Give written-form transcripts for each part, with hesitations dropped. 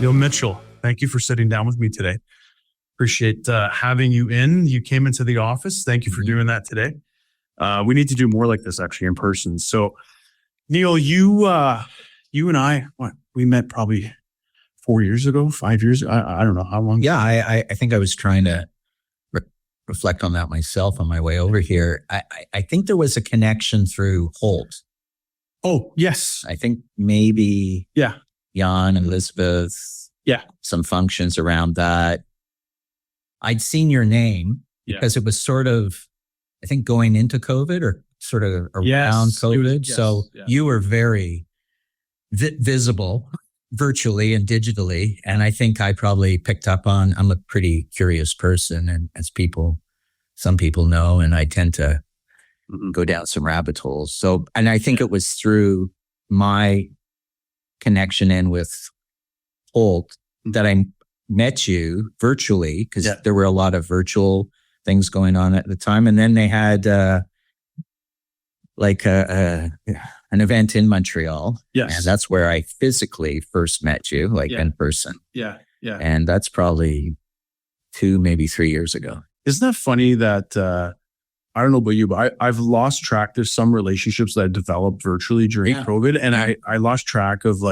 Neil Mitchell, thank you for sitting down with me today. Appreciate having you in. You came into the office. Thank you for doing that today. We need to do more like this actually in person. So Neil, you and I, we met probably 4 years ago, 5 years ago. I don't know how long. Yeah, I think I was trying to reflect on that myself on my way over here. I think there was a connection through Holt. Oh, yes. I think maybe Jan and Elizabeth. Yeah. Some functions around that. I'd seen your name because it was sort of, I think, going into COVID or sort of around COVID. So you were very visible virtually and digitally. And I think I probably picked up on, I'm a pretty curious person. And as some people know, and I tend to go down some rabbit holes. So, and I think it was through my connection in with Holt that I met you virtually, because there were a lot of virtual things going on at the time. And then they had an event in Montreal. Yes. And that's where I physically first met you, in person. Yeah. Yeah. And that's probably 2, maybe 3 years ago. Isn't that funny that, I don't know about you, but I've lost track. There's some relationships that I developed virtually during COVID. And I lost track of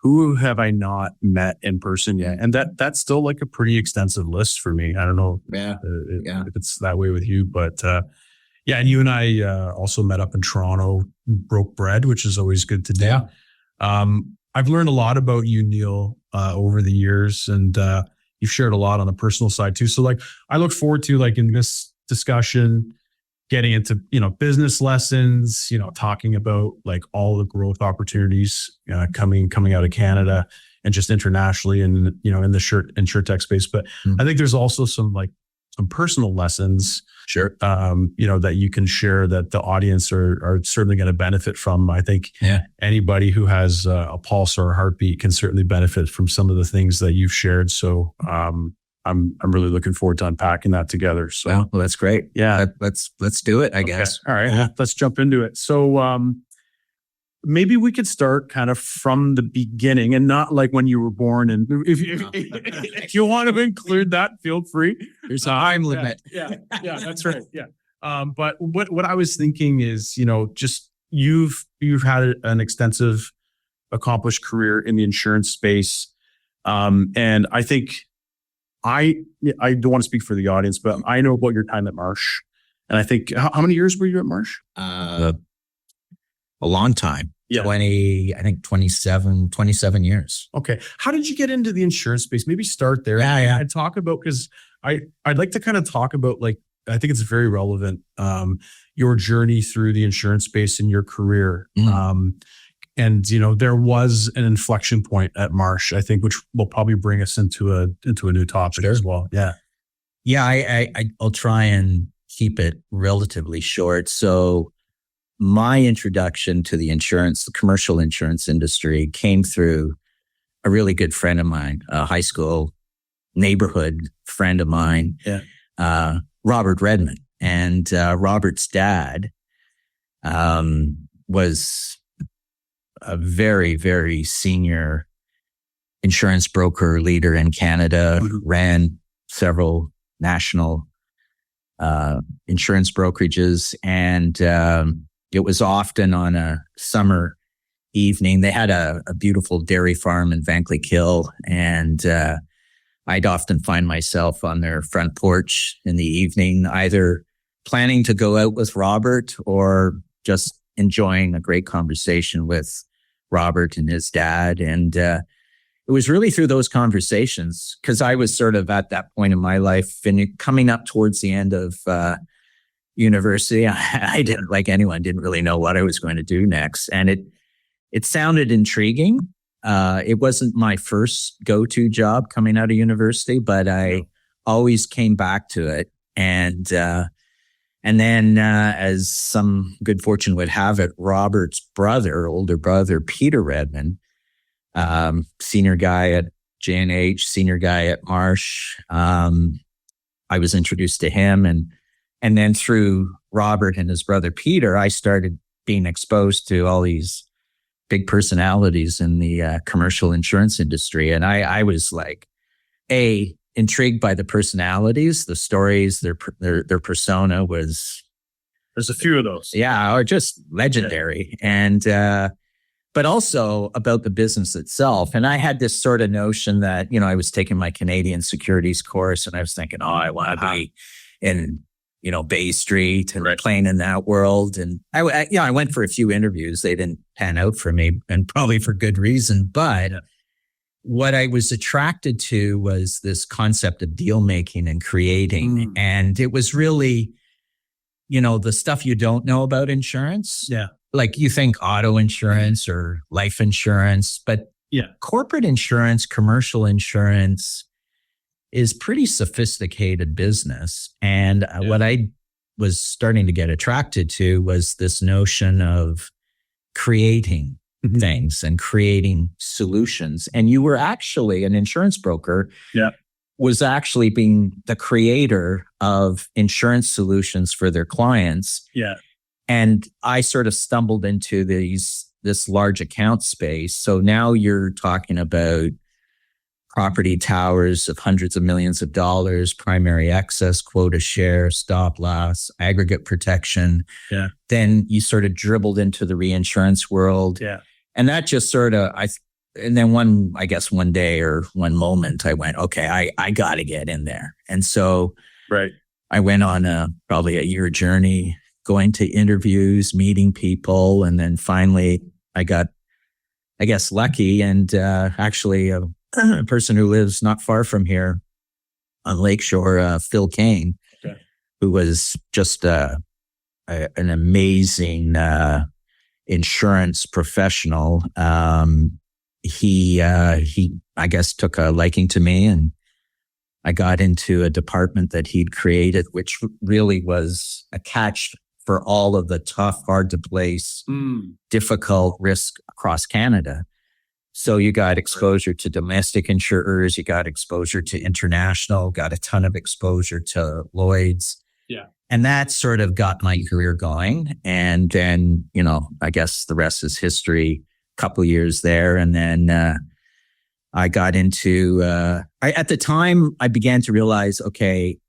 who have I not met in person yet? And that's still like a pretty extensive list for me. I don't know if it's that way with you, but and you and I also met up in Toronto, broke bread, which is always good to do. Yeah. I've learned a lot about you, Neil, over the years, and you've shared a lot on the personal side too. So I look forward to in this discussion, getting into, business lessons, talking about all the growth opportunities coming out of Canada and just internationally and, in the Insurtech space. But I think there's also some personal lessons, that you can share that the audience are certainly going to benefit from. I think anybody who has a pulse or a heartbeat can certainly benefit from some of the things that you've shared. So, I'm really looking forward to unpacking that together. So, well, that's great. Yeah, let's do it. I guess. All right, let's jump into it. So, maybe we could start kind of from the beginning, and not when you were born. And if you want to include that, feel free. There's a time limit. Yeah, that's right. Yeah. But what I was thinking is, just you've had an extensive, accomplished career in the insurance space, and I think. I don't want to speak for the audience, but I know about your time at Marsh. And I think, how many years were you at Marsh? A long time. Yeah. 27 years. Okay. How did you get into the insurance space? Maybe start there. Yeah. And talk about, because I'd like to kind of talk about, I think it's very relevant, your journey through the insurance space in your career. And, there was an inflection point at Marsh, I think, which will probably bring us into a new topic as well. Yeah. Yeah. I'll try and keep it relatively short. So my introduction to the commercial insurance industry came through a really good friend of mine, a high school neighborhood friend of mine, Robert Redmond. And Robert's dad was a very, very senior insurance broker leader in Canada, ran several national insurance brokerages. And it was often on a summer evening. They had a beautiful dairy farm in Vankleek Hill. And I'd often find myself on their front porch in the evening, either planning to go out with Robert or just enjoying a great conversation with Robert and his dad. And it was really through those conversations, because I was sort of at that point in my life and coming up towards the end of university. I didn't, like anyone, didn't really know what I was going to do next. And it sounded intriguing. It wasn't my first go-to job coming out of university, but I always came back to it. And then, as some good fortune would have it, Robert's older brother, Peter Redmond, senior guy at J&H, senior guy at Marsh. I was introduced to him, and then through Robert and his brother Peter, I started being exposed to all these big personalities in the commercial insurance industry. And I was like, intrigued by the personalities, the stories, their persona was. There's a few of those. Yeah, are just legendary. And, but also about the business itself. And I had this sort of notion that, I was taking my Canadian securities course and I was thinking, I want to be in, Bay Street and playing in that world. And I went for a few interviews. They didn't pan out for me, and probably for good reason. But what I was attracted to was this concept of deal making and creating. And it was really, the stuff you don't know about insurance. Yeah. Like you think auto insurance or life insurance, but corporate insurance, commercial insurance is pretty sophisticated business. And what I was starting to get attracted to was this notion of creating things and creating solutions. And you were actually an insurance broker. Yeah. Was actually being the creator of insurance solutions for their clients. Yeah. And I sort of stumbled into this large account space. So now you're talking about property towers of hundreds of millions of dollars, primary excess, quota share, stop loss, aggregate protection. Yeah. Then you sort of dribbled into the reinsurance world. Yeah. And that just sort of, and then one day or one moment I went, okay, I got to get in there. And so I went on probably a year journey, going to interviews, meeting people. And then finally I got, I guess, lucky. And actually a person who lives not far from here on Lakeshore, Phil Kane, who was just an amazing insurance professional. He, I guess, took a liking to me, and I got into a department that he'd created, which really was a catch for all of the tough, hard to place, difficult risk across Canada. So you got exposure to domestic insurers, you got exposure to international, got a ton of exposure to Lloyd's. Yeah. And that sort of got my career going. And then, I guess the rest is history. Couple years there. And then I got into, at the time I began to realize, okay,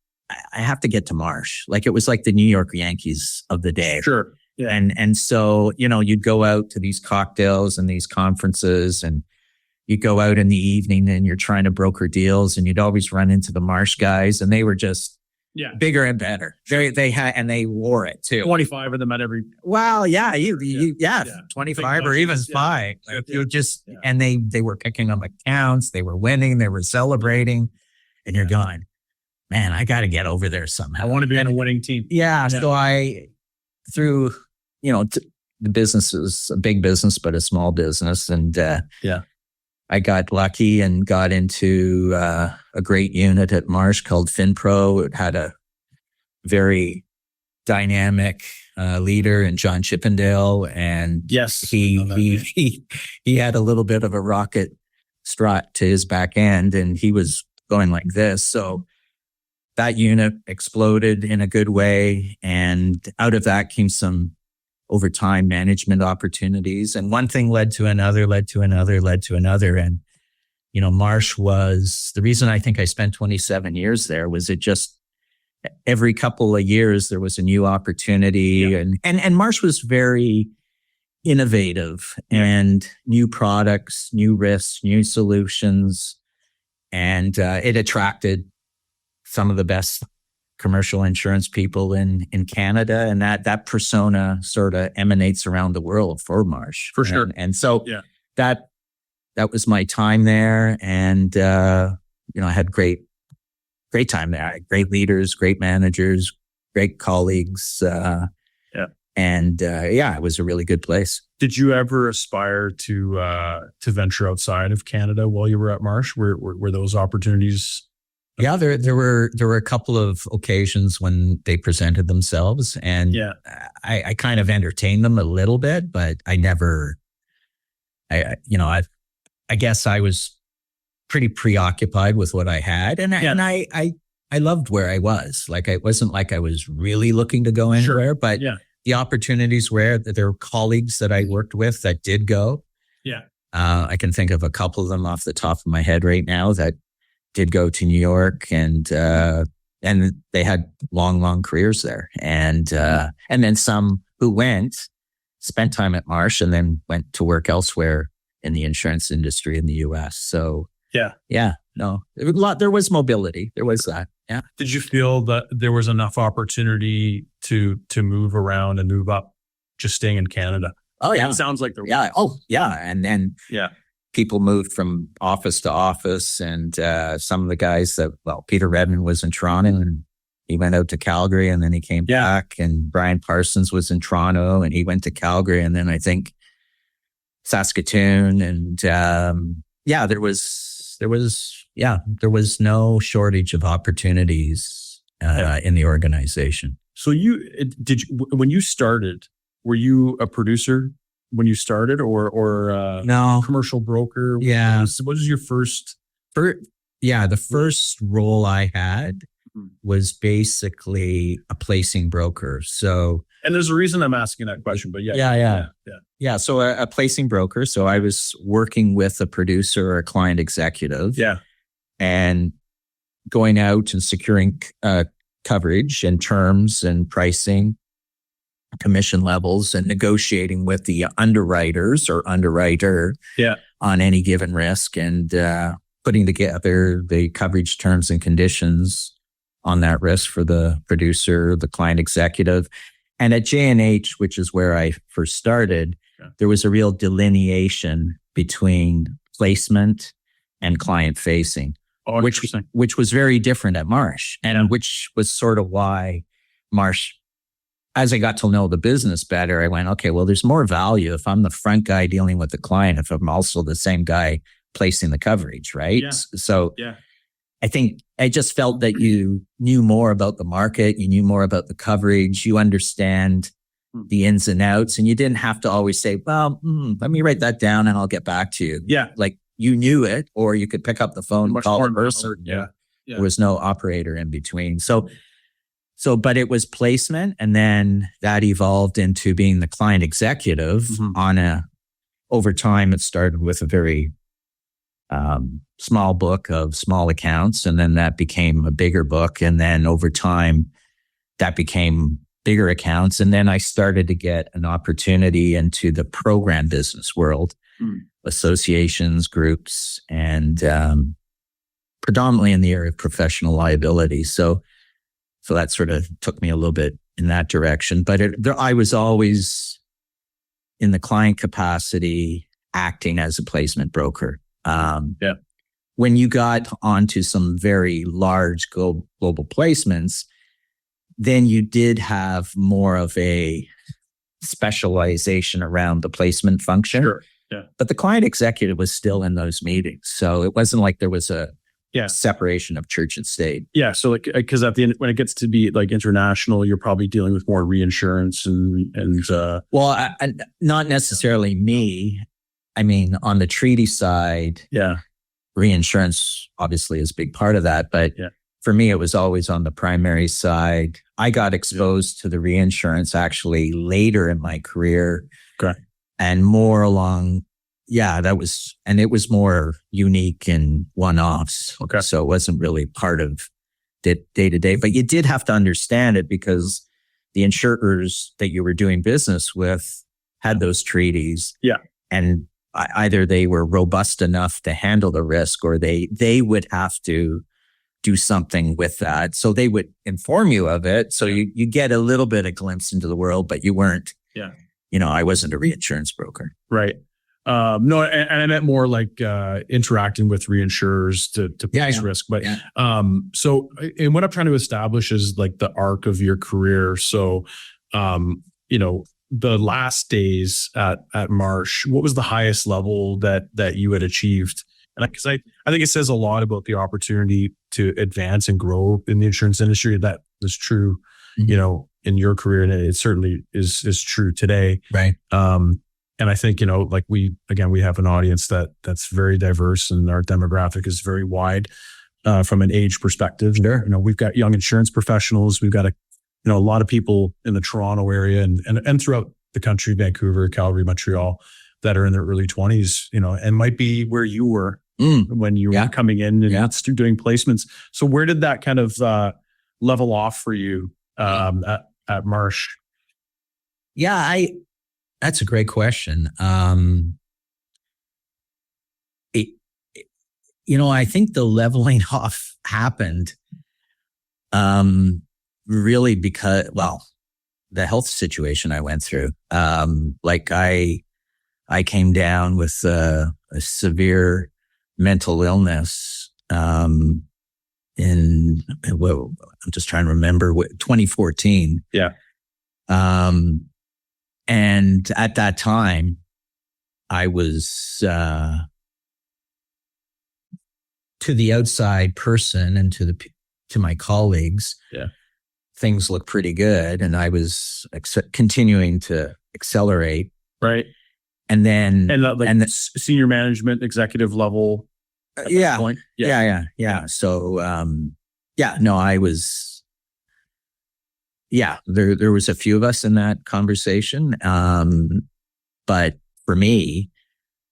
I have to get to Marsh. Like it was like the New York Yankees of the day. Sure. Yeah. And so, you'd go out to these cocktails and these conferences, and you'd go out in the evening and you're trying to broker deals, and you'd always run into the Marsh guys, and they were just bigger and better. They had, and they wore it too. 25 of them at every. Well, 25 or even 5. Like you just, and they were picking up accounts, they were winning, they were celebrating, and you're going, man, I got to get over there somehow. I want to be on a winning team. Yeah. So through, the business is a big business, but a small business. And I got lucky and got into a great unit at Marsh called FinPro. It had a very dynamic leader in John Chippendale, and he had a little bit of a rocket strut to his back end, and he was going like this. So that unit exploded in a good way, and out of that came some over time management opportunities, and one thing led to another. And, Marsh was the reason I think I spent 27 years there. Was it just every couple of years there was a new opportunity, and Marsh was very innovative and new products, new risks, new solutions. And it attracted some of the best commercial insurance people in Canada, and that persona sort of emanates around the world for Marsh. For sure. And so that was my time there. And, I had great time there. I had great leaders, great managers, great colleagues. And it was a really good place. Did you ever aspire to venture outside of Canada while you were at Marsh? Were those opportunities? Yeah, there were a couple of occasions when they presented themselves, and I kind of entertained them a little bit, but I never, I guess I was pretty preoccupied with what I had, and I loved where I was. Like it wasn't like I was really looking to go anywhere, but the opportunities were that there were colleagues that I worked with that did go. Yeah. I can think of a couple of them off the top of my head right now that did go to New York, and they had long careers there. And then some who spent time at Marsh and then went to work elsewhere in the insurance industry in the US. So no, there was mobility. There was that. Yeah. Did you feel that there was enough opportunity to move around and move up just staying in Canada? Oh yeah. It sounds like there was. Yeah. Oh yeah. And then people moved from office to office, and some of the guys Peter Redmond was in Toronto and he went out to Calgary, and then he came back, and Brian Parsons was in Toronto and he went to Calgary, and then I think Saskatoon, and there was no shortage of opportunities in the organization. So when you started, were you a producer when you started, or no, commercial broker? Yeah. What was your first? The first role I had was basically a placing broker. So, and there's a reason I'm asking that question, but yeah. So a placing broker. So I was working with a producer or a client executive. Yeah. And going out and securing coverage and terms and pricing, commission levels, and negotiating with the underwriters or underwriter on any given risk, and putting together the coverage terms and conditions on that risk for the producer, the client executive. And at J&H, which is where I first started, there was a real delineation between placement and client facing, which was very different at Marsh, and which was sort of why Marsh, as I got to know the business better, I went, okay, well, there's more value if I'm the front guy dealing with the client, if I'm also the same guy placing the coverage, right? Yeah. So I think I just felt that you knew more about the market, you knew more about the coverage, you understand the ins and outs, and you didn't have to always say, well, let me write that down and I'll get back to you. Yeah. Like you knew it, or you could pick up the phone and call the person. Yeah. There was no operator in between. So, but it was placement, and then that evolved into being the client executive over time. It started with a very small book of small accounts, and then that became a bigger book. And then over time that became bigger accounts. And then I started to get an opportunity into the program business world, associations, groups, and predominantly in the area of professional liability. So that sort of took me a little bit in that direction. But I was always in the client capacity, acting as a placement broker. When you got onto some very large global placements, then you did have more of a specialization around the placement function. Sure. Yeah. But the client executive was still in those meetings. So it wasn't like there was a separation of church and state. Yeah. So because at the end, when it gets to be like international, you're probably dealing with more reinsurance and well, not necessarily me. I mean, on the treaty side, reinsurance obviously is a big part of that. But for me, it was always on the primary side. I got exposed to the reinsurance actually later in my career. Okay. And more along, it was more unique and one-offs. Okay. So it wasn't really part of day to day, but you did have to understand it because the insurers that you were doing business with had those treaties. Yeah. And either they were robust enough to handle the risk, or they would have to do something with that. So they would inform you of it. So you get a little bit of glimpse into the world, but you weren't, I wasn't a reinsurance broker. Right. No, and I meant more like interacting with reinsurers to place risk. But so, and what I'm trying to establish is like the arc of your career. So, the last days at Marsh, what was the highest level that you had achieved? And because I think it says a lot about the opportunity to advance and grow in the insurance industry. That was true, in your career, and it certainly is true today. Right. And I think, like we have an audience that's very diverse, and our demographic is very wide from an age perspective. Sure. We've got young insurance professionals. We've got a lot of people in the Toronto area and throughout the country, Vancouver, Calgary, Montreal. that are in their early 20s, and might be where you were when you were coming in and doing placements. So where did that kind of level off for you at Marsh? Yeah, that's a great question. I think the leveling off happened really because, the health situation I went through. I came down with a severe mental illness I'm just trying to remember, 2014. Yeah. And at that time, I was to the outside person and to my colleagues. Yeah. Things looked pretty good, and I was continuing to accelerate. Right. And then, senior management, executive level. Yeah. So, I was, there was a few of us in that conversation. But for me,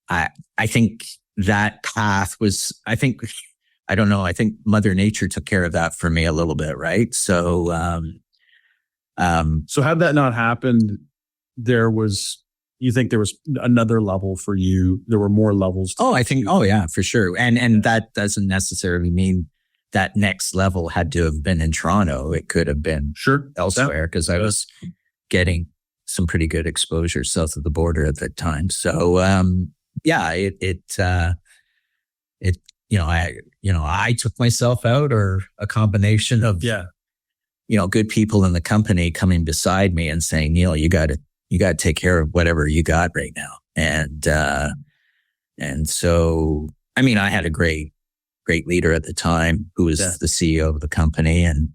I think that path was, I think Mother Nature took care of that for me a little bit. Right. So, so had that not happened, you think there was another level for you? There were more levels. For sure. And that doesn't necessarily mean that next level had to have been in Toronto. It could have been elsewhere because I was getting some pretty good exposure south of the border at that time. So, I took myself out, or a combination of, good people in the company coming beside me and saying, Neil, you got to take care of whatever you got right now. And so, I had a great leader at the time who was the CEO of the company, and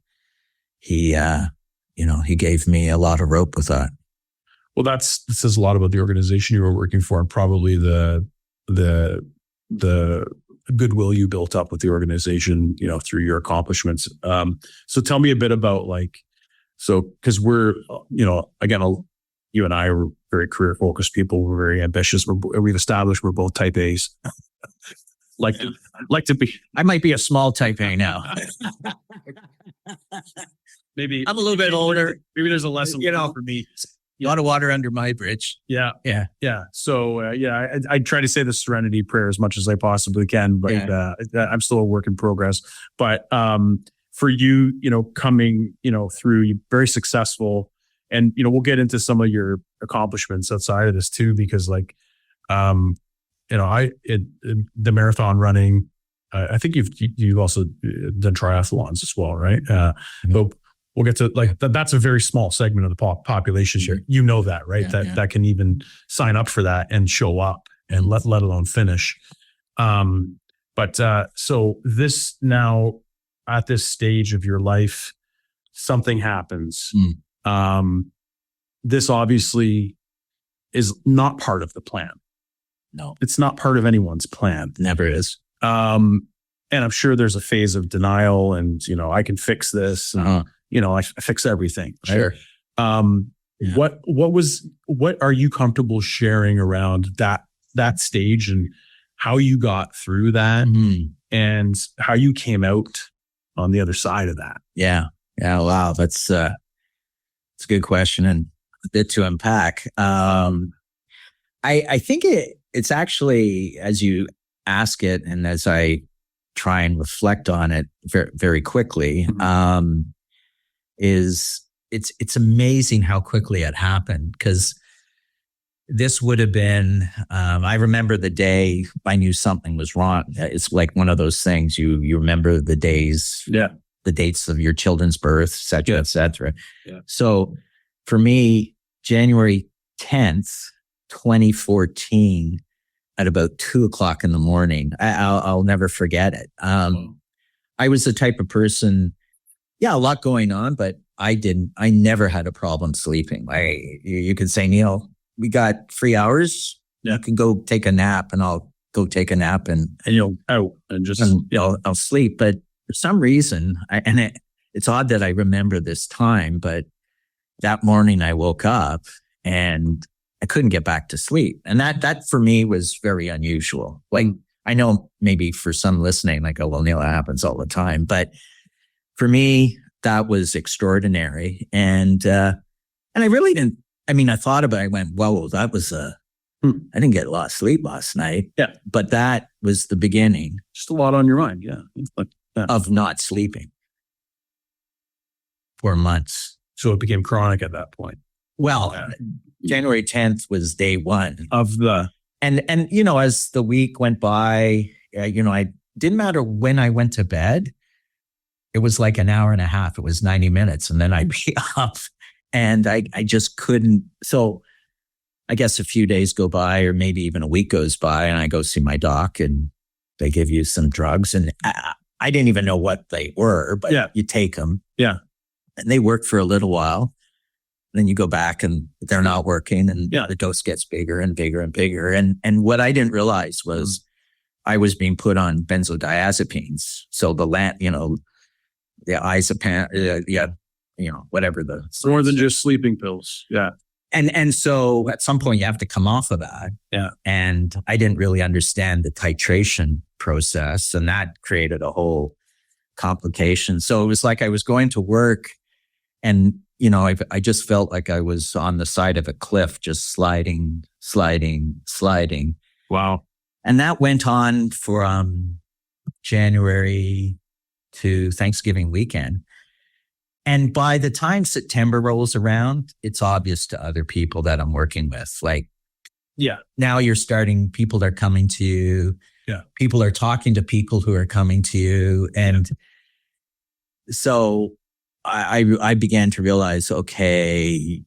he gave me a lot of rope with that. Well, that says a lot about the organization you were working for, and probably the goodwill you built up with the organization, through your accomplishments. So tell me a bit about because we're, again, you and I are very career focused people. We're very ambitious. We've established we're both type A's. like to be. I might be a small type A now. Maybe I'm a little bit older. Maybe there's a lesson for me. A lot of water under my bridge. Yeah. So I try to say the Serenity Prayer as much as I possibly can, but I'm still a work in progress. But for you, coming, through, you're very successful. And, we'll get into some of your accomplishments outside of this too, because the marathon running, I think you've also done triathlons as well, right? But we'll get to that's a very small segment of the population. Sure. You know that, right? That can even sign up for that and show up and let alone finish. So this now, at this stage of your life, something happens. This obviously is not part of the plan. No, it's not part of anyone's plan. Never is. And I'm sure there's a phase of denial and, I can fix this. And, I fix everything. Right? Sure. What are you comfortable sharing around that stage and how you got through that and how you came out on the other side of that? Yeah. Wow. That's a good question and a bit to unpack. I think it's actually, as you ask it and as I try and reflect on it very, very quickly, it's amazing how quickly it happened, because this would have been, I remember the day I knew something was wrong. It's like one of those things you remember the days, the dates of your children's birth, et cetera, et cetera. Yeah. So for me, January 10th, 2014, at about 2:00 in the morning, I'll never forget it. I was the type of person, a lot going on, but I never had a problem sleeping. You could say, Neil, we got 3 hours. You can go take a nap, and I'll go take a nap and you'll out and just, I'll sleep. But for some reason, it's odd that I remember this time, but that morning I woke up and I couldn't get back to sleep. And that for me was very unusual. Like, I know maybe for some listening, like, oh, well, Neil, that happens all the time. But for me, that was extraordinary. And I really didn't, I mean, I thought about it. I went, whoa, that was I didn't get a lot of sleep last night. Yeah. But that was the beginning. Just a lot on your mind. Yeah. Of not sleeping for months. So it became chronic at that point. Well, January 10th was day one of the, and, you know, as the week went by, you know, I didn't matter when I went to bed. It was like an hour and a half. It was 90 minutes. And then I'd be up and I just couldn't. So I guess a few days go by or maybe even a week goes by and I go see my doc and they give you some drugs and I didn't even know what they were, but you take them. Yeah. And they work for a little while. Then you go back and they're not working and the dose gets bigger and bigger and bigger. And what I didn't realize was I was being put on benzodiazepines. So the izepam, you know, whatever the more than just sleeping pills. Yeah. And so at some point you have to come off of that. Yeah. And I didn't really understand the titration process and that created a whole complication. So it was like I was going to work and, you know, I just felt like I was on the side of a cliff, just sliding. Wow. And that went on from January to Thanksgiving weekend. And by the time September rolls around, it's obvious to other people that I'm working with. Like, now you're starting, people are coming to you. Yeah. People are talking to people who are coming to you. And so I began to realize, okay,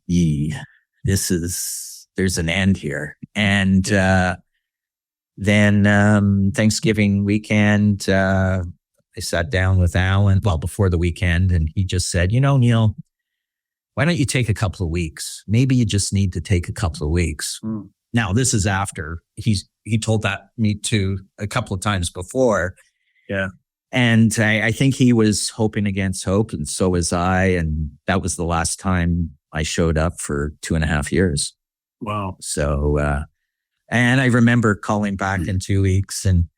there's an end here. And then Thanksgiving weekend, I sat down with Alan, before the weekend, and he just said, you know, Neil, why don't you take a couple of weeks? Maybe you just need to take a couple of weeks. Now, this is after he told me to a couple of times before. Yeah. And I think he was hoping against hope, and so was I. And that was the last time I showed up for 2.5 years. Wow. So, and I remember calling back in 2 weeks and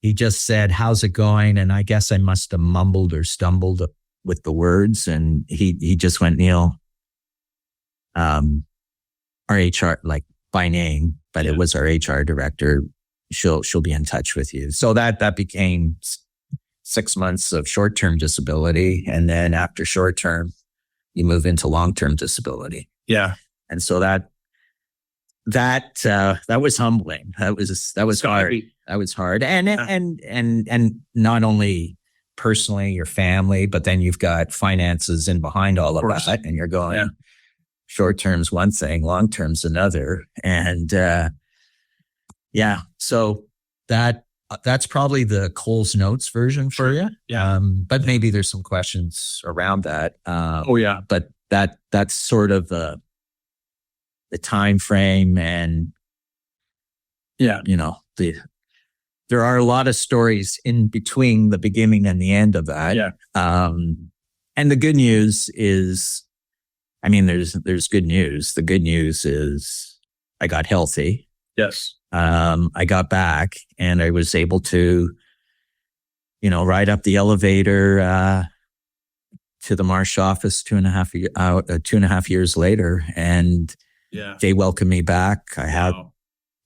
he just said, how's it going? And I guess I must have mumbled or stumbled with the words. And he just went, Neil, our HR, like by name, but it was our HR director. She'll be in touch with you. So that became 6 months of short-term disability. And then after short-term, you move into long-term disability. Yeah. And so that was humbling. That was hard. That was hard. And not only personally, your family, but then you've got finances in behind all of that. And you're going, short term's one thing, long term's another. And so that's probably the Coles Notes version for you. Yeah. But maybe there's some questions around that. But that's sort of the time frame and you know, there are a lot of stories in between the beginning and the end of that. Yeah. And the good news is, I mean, there's good news. The good news is I got healthy. Yes. I got back and I was able to, you know, ride up the elevator, to the Marsh office 2.5 years later. And they welcomed me back. I had a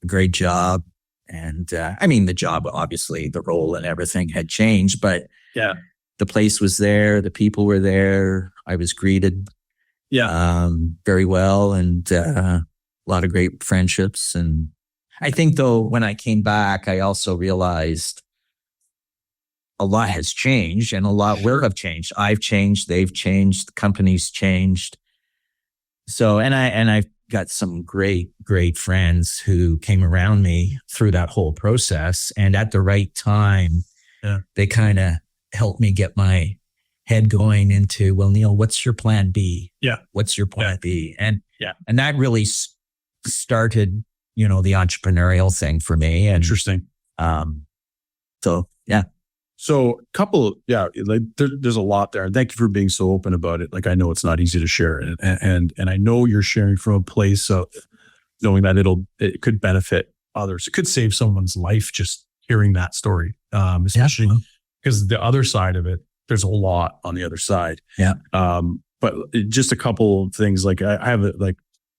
great job. And I mean, the job, obviously, the role and everything had changed, but the place was there. The people were there. I was greeted very well and a lot of great friendships. And I think, though, when I came back, I also realized a lot has changed and a lot will have changed. I've changed. They've changed. The company's changed. So, and I've got some great friends who came around me through that whole process. And at the right time, they kind of helped me get my head going into, well, Neil, what's your plan B? Yeah. What's your plan B? And that really started, you know, the entrepreneurial thing for me. And, interesting. So like there's a lot there. And thank you for being so open about it. Like, I know it's not easy to share. And I know you're sharing from a place knowing that it could benefit others. It could save someone's life just hearing that story, especially because the other side of it, there's a lot on the other side. Yeah. But just a couple of things, like I have it, like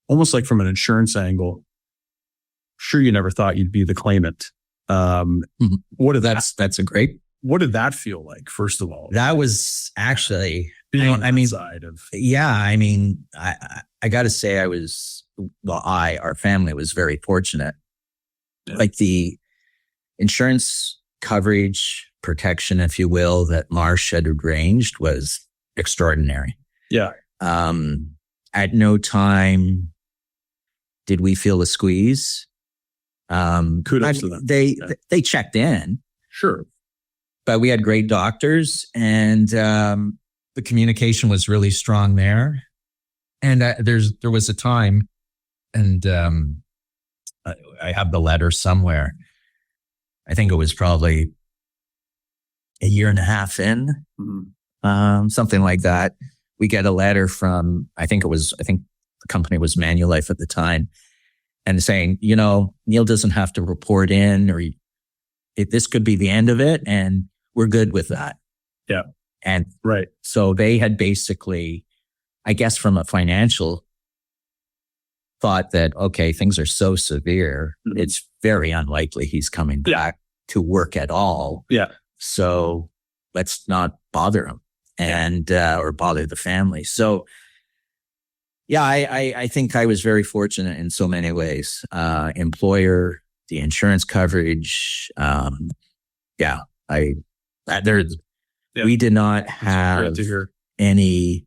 almost like from an insurance angle. Sure, you never thought you'd be the claimant. What did That's a great. What did that feel like? First of all, That was actually, side of I got to say our family was very fortunate. Yeah. Like the insurance coverage protection, if you will, that Marsh had arranged was extraordinary. Yeah. At no time did we feel a squeeze. Kudos to them. They checked in, Sure. but we had great doctors, and the communication was really strong there. And there was a time, and I have the letter somewhere. I think it was probably a year and a half in, something like that. We get a letter from, I think the company was Manulife at the time, and saying, Neil doesn't have to report in, or this could be the end of it, and we're good with that. Yeah. And right. So they had basically, I guess from a financial thought that, okay, things are so severe, it's very unlikely he's coming back to work at all. Yeah. So let's not bother him or bother the family. So yeah, I think I was very fortunate in so many ways. Employer, the insurance coverage. We did not have any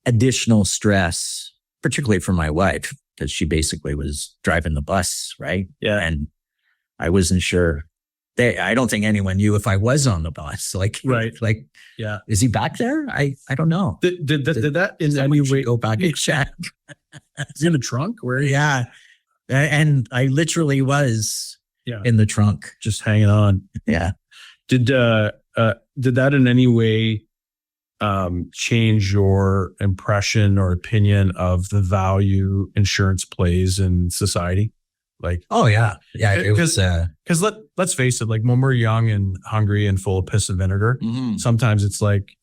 additional stress, particularly for my wife, because she basically was driving the bus, right? Yeah. And I wasn't sure. I don't think anyone knew if I was on the bus. Yeah. Is he back there? I don't know. Did that in any way go back and check? Is he in the trunk? Where? Yeah. And I literally was in the trunk. Just hanging on. Yeah. Did that in any way change your impression or opinion of the value insurance plays in society? Like, oh yeah, it was because let's face it, like when we're young and hungry and full of piss and vinegar, sometimes it's like,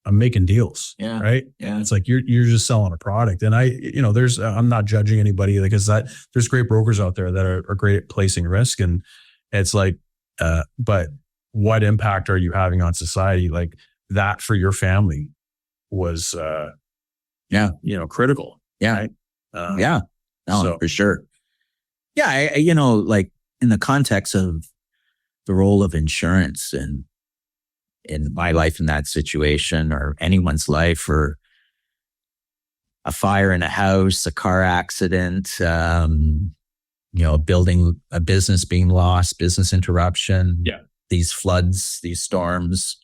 I'm making deals, right? Yeah, it's like you're just selling a product, and I'm not judging anybody, because there's great brokers out there that are great at placing risk, and it's like, but what impact are you having on society? Like that for your family was, critical. Yeah. Right? For sure. Yeah. Like in the context of the role of insurance and in my life in that situation, or anyone's life, or a fire in a house, a car accident, building a business being lost, business interruption, these floods, these storms.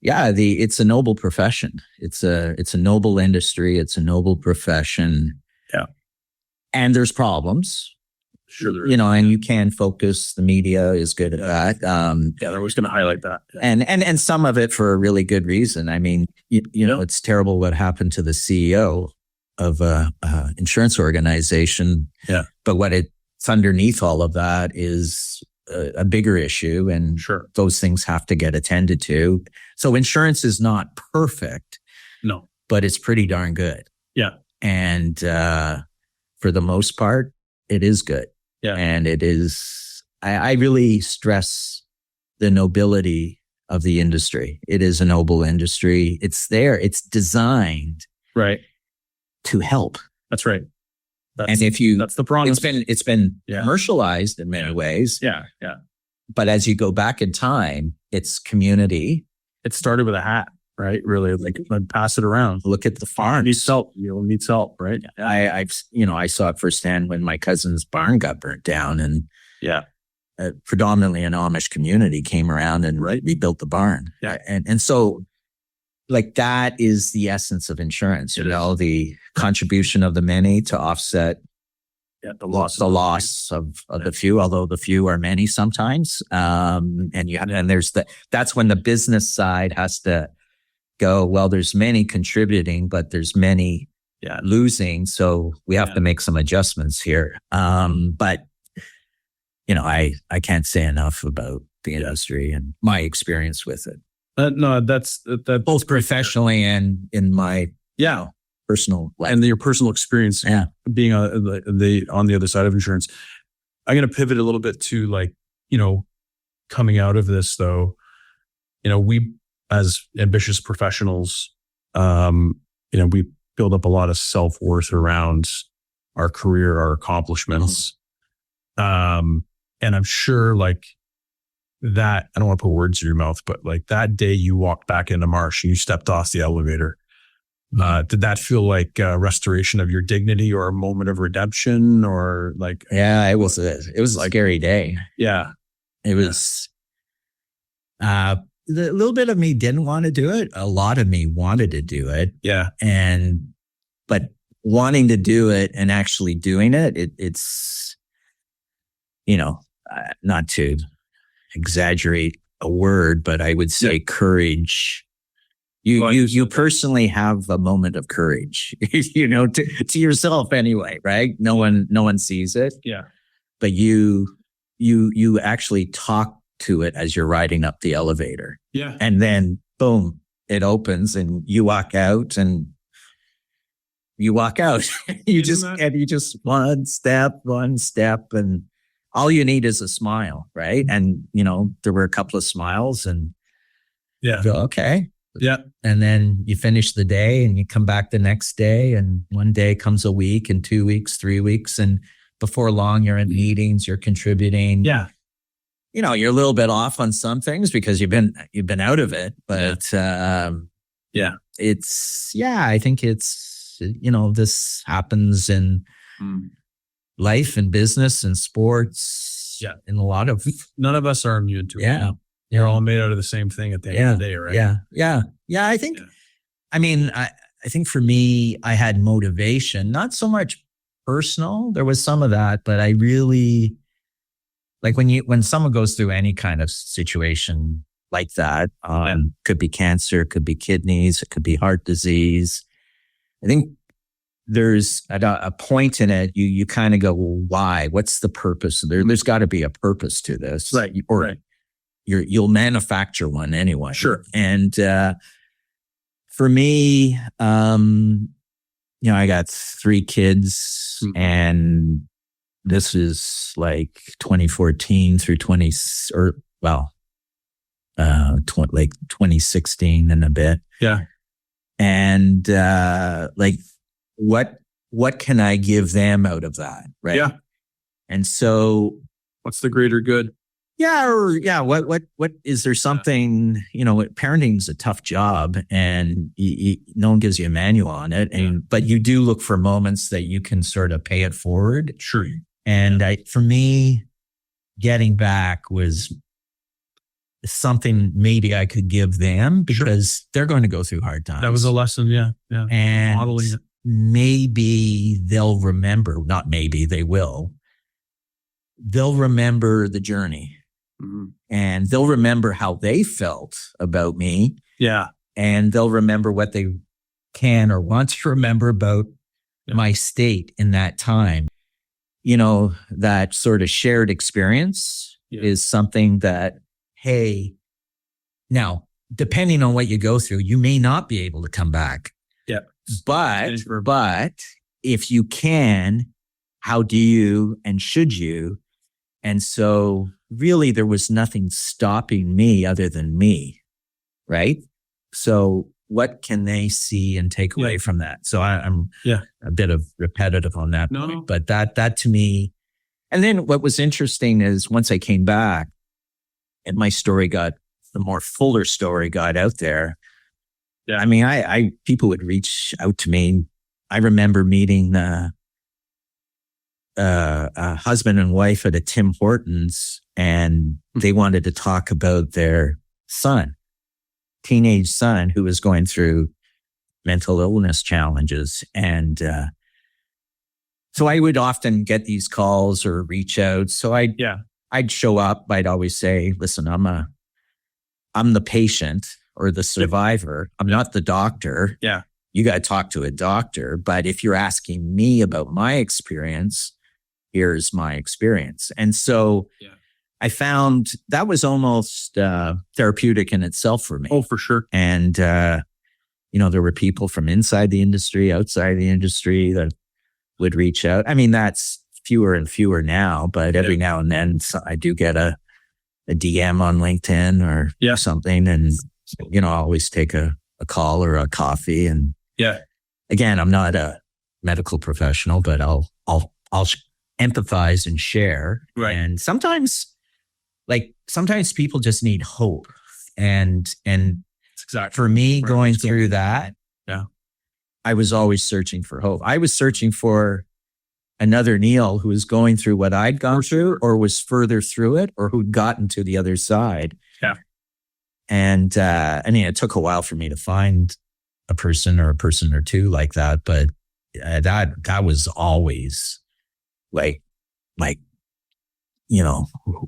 Yeah, it's a noble profession. It's a noble industry. It's a noble profession. Yeah. And there's problems. Sure there is. And you can focus. The media is good at that. They're always going to highlight that. And some of it for a really good reason. I mean, it's terrible what happened to the CEO of a insurance organization. Yeah. But it's underneath all of that is a bigger issue, and those things have to get attended to. So insurance is not perfect. No. But it's pretty darn good. Yeah. And for the most part, it is good. Yeah. And it is, I really stress the nobility of the industry. It is a noble industry. It's there. It's designed to help. That's right. That's the promise. It's been commercialized in many ways. Yeah. Yeah. But as you go back in time, it's community. It started with a hat, right? Really, like pass it around. Look at the farm. Needs help. Needs help, right? I saw it firsthand when my cousin's barn got burnt down, and predominantly an Amish community came around and rebuilt the barn. Yeah. And so like that is the essence of insurance, the contribution of the many to offset the loss of the few, although the few are many sometimes. That's when the business side has to go, well, there's many contributing, but there's many losing. So we have to make some adjustments here. But I can't say enough about the industry and my experience with it. No, that's Both professionally and in my personal life. And your personal experience being on the other side of insurance. I'm going to pivot a little bit to coming out of this though, we as ambitious professionals, we build up a lot of self-worth around our career, our accomplishments. And I'm sure that, I don't want to put words in your mouth, but that day you walked back into Marsh and you stepped off the elevator, did that feel like a restoration of your dignity or a moment of redemption or Yeah, it was a scary day. Yeah. It was, a little bit of me didn't want to do it. A lot of me wanted to do it. Yeah. But wanting to do it and actually doing it, it's, not to exaggerate a word, but I would say courage. You personally have a moment of courage, to yourself anyway, right? No one sees it. Yeah. But you actually talk to it as you're riding up the elevator. Yeah. And then boom, it opens and you walk out you just one step and all you need is a smile, right? And there were a couple of smiles and okay. Yeah. And then you finish the day and you come back the next day and one day comes a week and 2 weeks, 3 weeks. And before long you're in meetings, you're contributing. Yeah. You're a little bit off on some things because you've been out of it, but I think it's, this happens in life and business and sports. Yeah. In a lot of, none of us are immune to it. Yeah. You're all made out of the same thing at the end of the day, right? Yeah. I think, I think for me, I had motivation, not so much personal. There was some of that, but I really, when someone goes through any kind of situation like that, could be cancer, could be kidneys, it could be heart disease. I think there's a point in it. You kind of go, well, why? What's the purpose? There's got to be a purpose to this, right? Or you'll manufacture one anyway. Sure. And for me, I got 3 kids, and this is 2014 through 2016 and a bit. Yeah. And what can I give them out of that? Right. Yeah. And so what's the greater good? What is there something, parenting's a tough job and no one gives you a manual on it. But you do look for moments that you can sort of pay it forward. Sure. And for me, getting back was something maybe I could give them because they're going to go through hard times. That was a lesson. Yeah. And modeling it. Maybe they'll remember, not maybe, they will. They'll remember the journey. Mm-hmm. And they'll remember how they felt about me. Yeah. And they'll remember what they can or want to remember about my state in that time. That sort of shared experience is something that, hey, now, depending on what you go through, you may not be able to come back. Yeah. But if you can, how do you and should you? And so really there was nothing stopping me other than me, right? So what can they see and take away from that? So I'm a bit of repetitive on that point, but that to me. And then what was interesting is once I came back and my story the more fuller story got out there. Yeah. I mean, people would reach out to me. I remember meeting a husband and wife at a Tim Hortons, and they wanted to talk about their teenage son, who was going through mental illness challenges. And so I would often get these calls or reach out. So I'd show up. I'd always say, listen, I'm the patient or the survivor. I'm not the doctor. Yeah. you got to talk to a doctor. But if you're asking me about my experience, here's my experience. And so I found that was almost therapeutic in itself for me. Oh, for sure. And, there were people from inside the industry, outside the industry that would reach out. I mean, that's fewer and fewer now, but every now and then I do get a DM on LinkedIn or something. And, I always take a call or a coffee. And again, I'm not a medical professional, but I'll empathize and share. Right. And sometimes people just need hope. And exactly for me going through that, yeah, I was always searching for hope. I was searching for another Neil who was going through what I'd gone through or was further through it or who'd gotten to the other side. Yeah. And it took a while for me to find a person or two like that. But that was always like,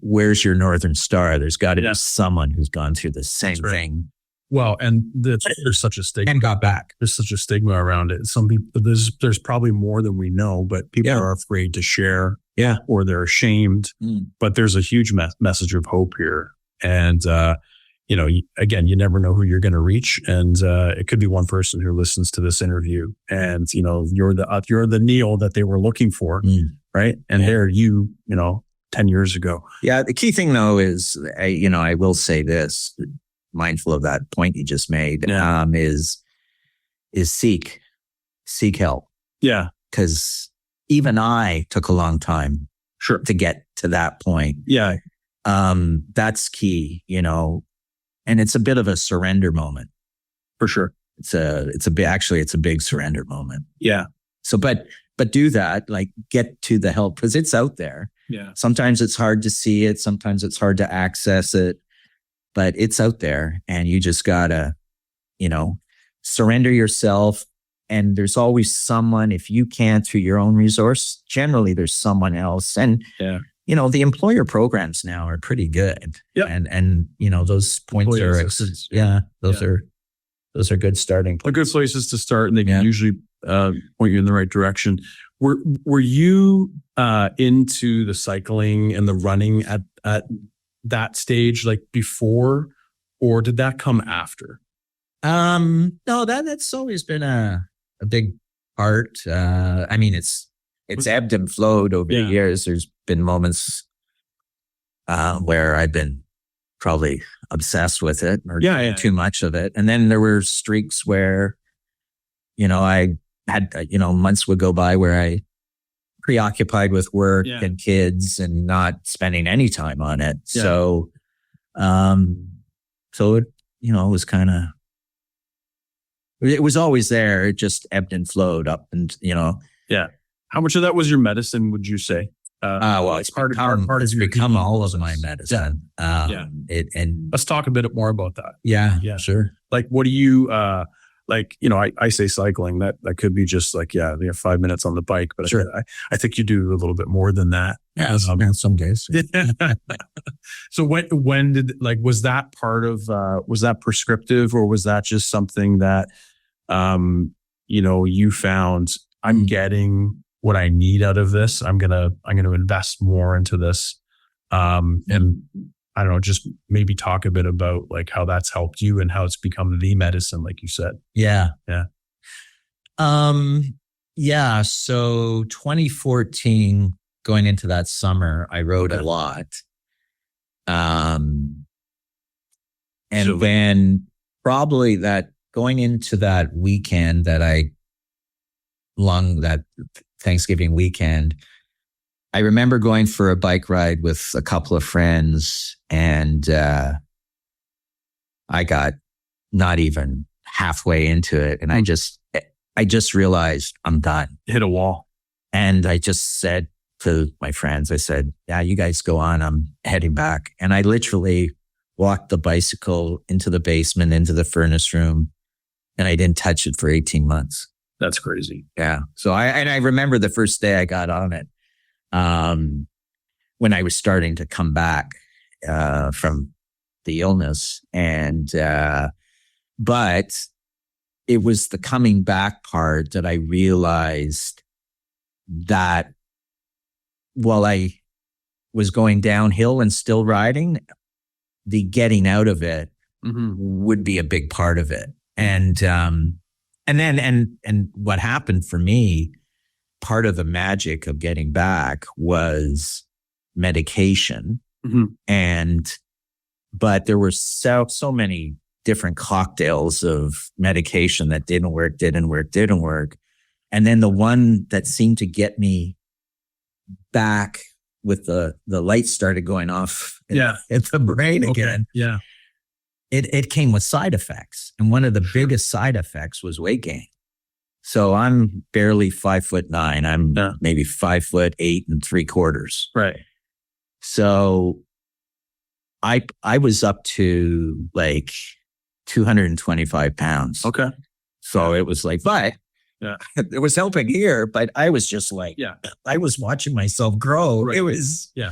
where's your Northern Star? There's got to be someone who's gone through the same thing. Well, and there's such a stigma and got back. There's such a stigma around it. Some people, there's probably more than we know, but people are afraid to share, or they're ashamed. But there's a huge message of hope here, and again, you never know who you're going to reach, and it could be one person who listens to this interview, and you're the Neil that they were looking for, right? And they're 10 years ago. Yeah, the key thing though is, I will say this. Mindful of that point you just made, is seek help. Yeah. Because even I took a long time to get to that point. Yeah. That's key, and it's a bit of a surrender moment. For sure. It's a big surrender moment. Yeah. So, but do that, like get to the help because it's out there. Yeah. Sometimes it's hard to see it. Sometimes it's hard to access it. But it's out there and you just gotta, surrender yourself. And there's always someone, if you can't through your own resource, generally there's someone else. And, the employer programs now are pretty good. Yeah. And those points those are good starting points. They're good places to start and they can usually point you in the right direction. Were you into the cycling and the running at that stage, like before, or did that come after? No, that's always been a big part. It's ebbed and flowed over the years. There's been moments where I've been probably obsessed with it or too much of it. And then there were streaks where, I had, months would go by where I preoccupied with work and kids and not spending any time on it. Yeah. So it, was kind of, it was always there. It just ebbed and flowed up and, Yeah. How much of that was your medicine, would you say? It's it's become all of my medicine. And let's talk a bit more about that. Yeah, sure. Like, what do you, I say cycling, that could be just like, you have 5 minutes on the bike, but I think you do a little bit more than that. Yeah, some days. So when did, was that part of, was that prescriptive or was that just something that, you found I'm getting what I need out of this. I'm going to invest more into this. And I don't know, just maybe talk a bit about like how that's helped you and how it's become the medicine, like you said. Yeah. Yeah. So 2014, going into that summer, I wrote a lot. And then probably that going into that weekend that Thanksgiving weekend, I remember going for a bike ride with a couple of friends and I got not even halfway into it. And I just realized I'm done. Hit a wall. And I just said to my friends, I said, yeah, you guys go on. I'm heading back. And I literally walked the bicycle into the basement, into the furnace room, and I didn't touch it for 18 months. That's crazy. Yeah. So I remember the first day I got on it. When I was starting to come back from the illness. And but it was the coming back part that I realized that while I was going downhill and still riding, the getting out of it would be a big part of it. And what happened for me, part of the magic of getting back was medication. But there were so many different cocktails of medication that didn't work. And then the one that seemed to get me back with the lights started going off in the brain again. Yeah. It came with side effects. And one of the biggest side effects was weight gain. So I'm barely 5'9". I'm maybe 5'8 3/4. Right. So I was up to like 225 pounds. Okay. So it was like, but it was helping here, but I was just like, I was watching myself grow. Right. It was, Yeah.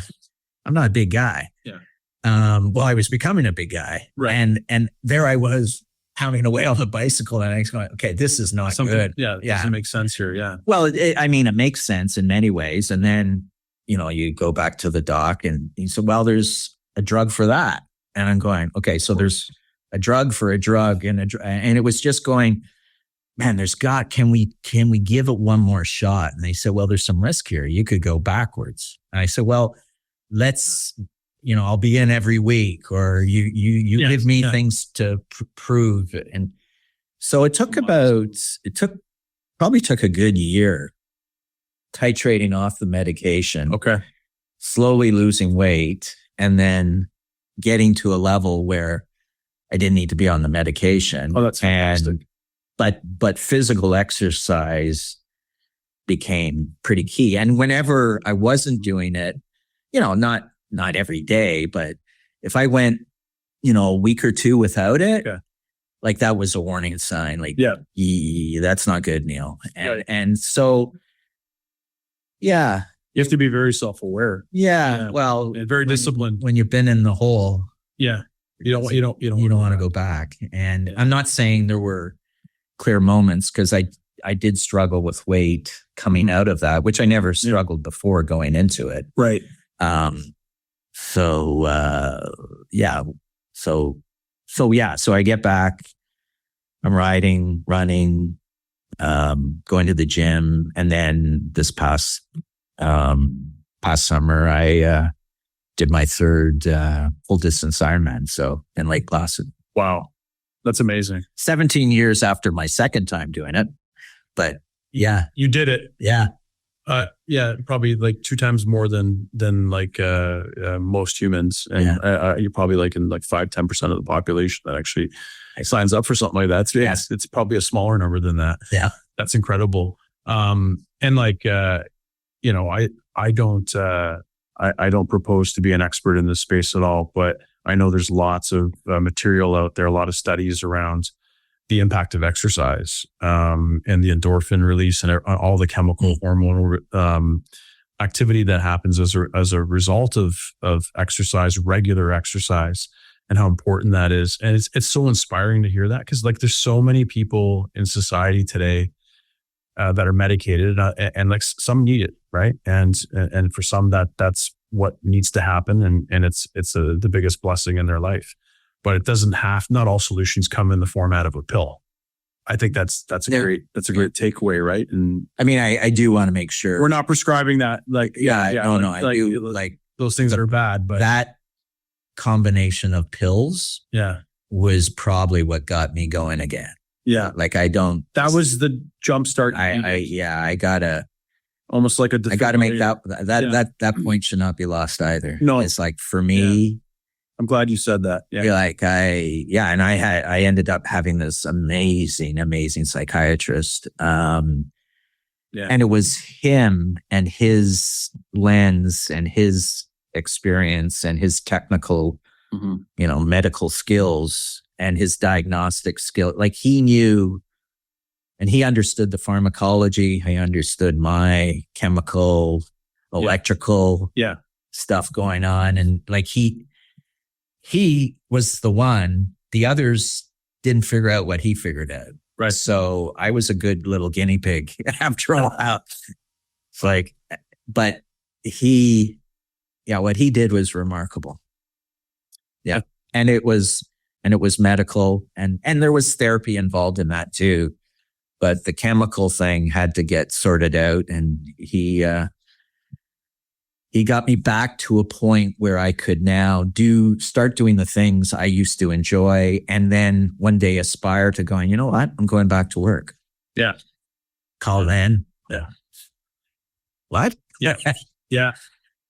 I'm not a big guy. Yeah. Well, I was becoming a big guy. Right. And there I was pounding away on the bicycle and I was going, okay, this is not good. Yeah. It doesn't make sense here. Yeah. Well, it makes sense in many ways. And then, you go back to the doc and he said, well, there's a drug for that. And I'm going, okay, so there's a drug for a drug and it was just going, man, can we give it one more shot? And they said, well, there's some risk here. You could go backwards. And I said, well, let's, I'll be in every week or you give me things to prove it. And so it probably took a good year titrating off the medication. Okay. Slowly losing weight and then getting to a level where I didn't need to be on the medication. Oh, that's fantastic. But physical exercise became pretty key. And whenever I wasn't doing it, not every day, but if I went, a week or two without it, like that was a warning sign. Like, that's not good, Neil. And so, you have to be very self-aware. Yeah. Well, and very disciplined. When you've been in the hole. Yeah. You don't want to go back. And I'm not saying there were clear moments because I did struggle with weight coming out of that, which I never struggled before going into it. Right. So I get back, I'm riding, running, going to the gym. And then this past summer, I did my third full distance Ironman. So in Lake Placid. Wow. That's amazing. 17 years after my second time doing it. But yeah. You did it. Yeah. Probably like 2 times more than like most humans. And you're probably like in like 5-10% of the population that actually signs up for something like that. It's probably a smaller number than that. Yeah. That's incredible. And like, I don't propose to be an expert in this space at all, but I know there's lots of material out there, a lot of studies around the impact of exercise and the endorphin release and all the chemical hormonal activity that happens as a result of exercise, regular exercise, and how important that is. And it's so inspiring to hear that because like there's so many people in society today that are medicated and like some need it, right? And for some that's what needs to happen, and it's the biggest blessing in their life. But it doesn't not all solutions come in the format of a pill. I think that's a great takeaway, right? And I mean, I do want to make sure we're not prescribing that. Like, no, like, I do like those things that are bad, but that combination of pills, was probably what got me going again. Yeah, like that was the jump start. I gotta almost like I gotta make that point should not be lost either. No, it's like for me. I'm glad you said that. Yeah. And I ended up having this amazing psychiatrist. And it was him and his lens and his experience and his technical, medical skills and his diagnostic skill. Like he knew and he understood the pharmacology. He understood my chemical, electrical stuff going on. And like he was the one, the others didn't figure out what he figured out. Right. So I was a good little guinea pig after a while. It's like, but what he did was remarkable. Yeah. And it was medical and there was therapy involved in that too. But the chemical thing had to get sorted out. And he got me back to a point where I could now start doing the things I used to enjoy. And then one day aspire to going, you know what? I'm going back to work. Yeah. Call in. Yeah. What? Yeah. Yeah.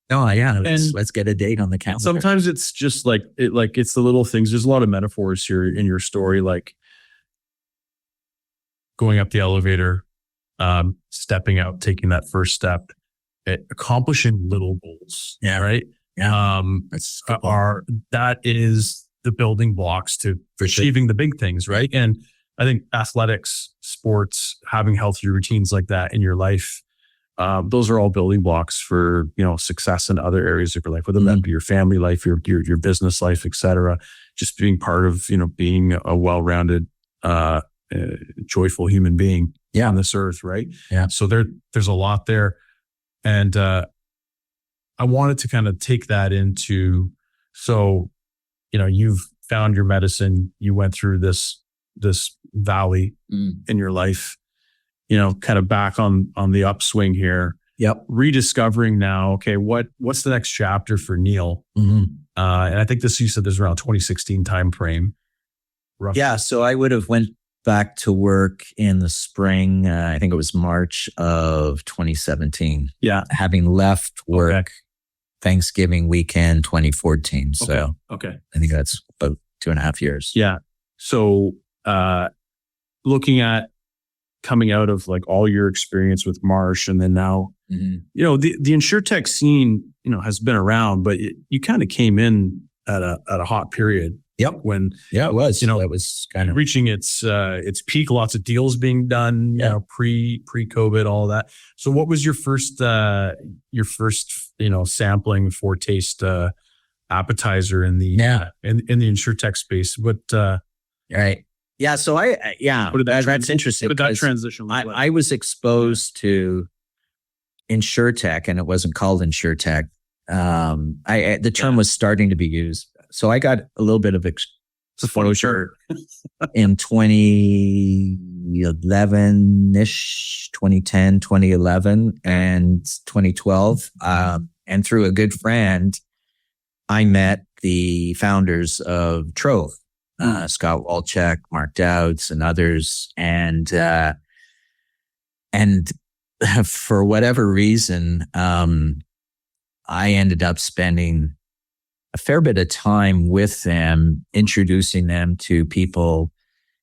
Oh yeah. Let's get a date on the calendar. Sometimes it's just like it's the little things. There's a lot of metaphors here in your story, like going up the elevator, stepping out, taking that first step, accomplishing little goals. Yeah. Right. Yeah. That is the building blocks to achieving the big things. Right. And I think athletics, sports, having healthy routines like that in your life, those are all building blocks for, success in other areas of your life, whether that be your family life, your business life, et cetera. Just being part of, being a well-rounded, joyful human being on this earth. Right. Yeah. So there's a lot there. And, I wanted to kind of take that into, so, you've found your medicine, you went through this valley in your life, kind of back on the upswing here. Yep. Rediscovering now, okay, what's the next chapter for Neil? Mm-hmm. And I think you said there's around 2016 time frame. Roughly. Yeah. So I would have went back to work in the spring. I think it was March of 2017. Yeah. Having left work Thanksgiving weekend 2014. So okay. I think that's about 2.5 years. Yeah. So looking at coming out of like all your experience with Marsh, and then now, the Insurtech scene, has been around, but you kind of came in at a hot period. Yep. When it was, it was kind of reaching its peak, lots of deals being done, pre-COVID, all that. So what was your first sampling, foretaste, appetizer in the in the Insurtech space? What right. Yeah. So that's interesting. What did that transition look like? I was exposed to Insurtech, and it wasn't called Insurtech. The term was starting to be used. So I got a little bit of exposure in 2011-ish, 2010, 2011, and 2012. And through a good friend, I met the founders of Trove. Scott Walchek, Mark Dowds, and others. And for whatever reason, I ended up spending a fair bit of time with them, introducing them to people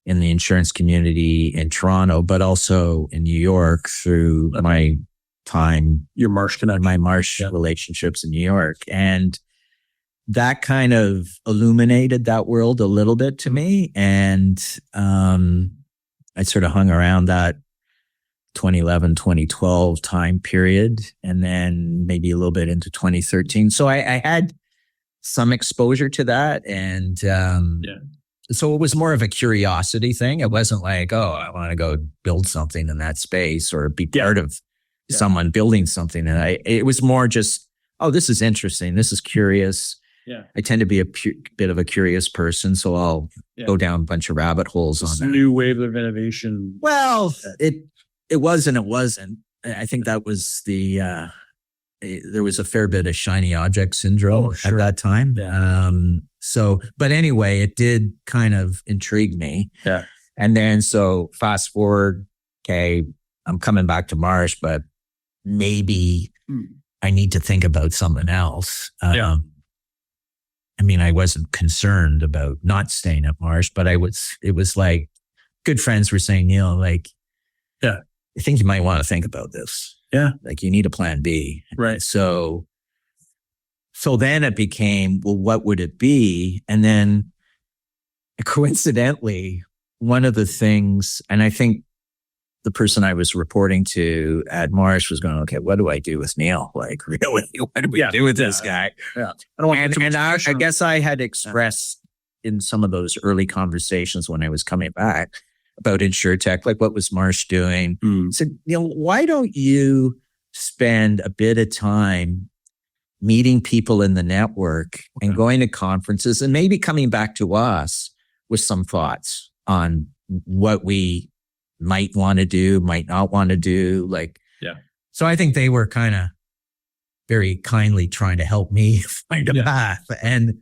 in the insurance community in Toronto, but also in New York through my time, your Marsh connection, my Marsh relationships in New York. And that kind of illuminated that world a little bit to me. And I sort of hung around that 2011, 2012 time period, and then maybe a little bit into 2013. So I had some exposure to that. And so it was more of a curiosity thing. It wasn't like, oh, I want to go build something in that space or be part of someone building something. And it was more just, oh, this is interesting. This is curious. Yeah. I tend to be a bit of a curious person, so I'll go down a bunch of rabbit holes on that. New wave of innovation. Well, it was and it wasn't. I think that was there was a fair bit of shiny object syndrome at that time. Yeah. But anyway, it did kind of intrigue me. Yeah. And then so fast forward, okay, I'm coming back to Marsh, but maybe I need to think about something else. I mean, I wasn't concerned about not staying at Marsh, but it was like good friends were saying, Neil, like, I think you might want to think about this. Yeah. Like you need a plan B. Right. So then it became, well, what would it be? And then coincidentally, one of the things, and I think the person I was reporting to at Marsh was going, okay, what do I do with Neil? Like, really, what do we do with this guy? Yeah. I guess I had expressed in some of those early conversations when I was coming back, about Insurtech, like what was Marsh doing? I said, why don't you spend a bit of time meeting people in the network and going to conferences and maybe coming back to us with some thoughts on what we might want to do, might not want to do. So I think they were kind of very kindly trying to help me find a path. And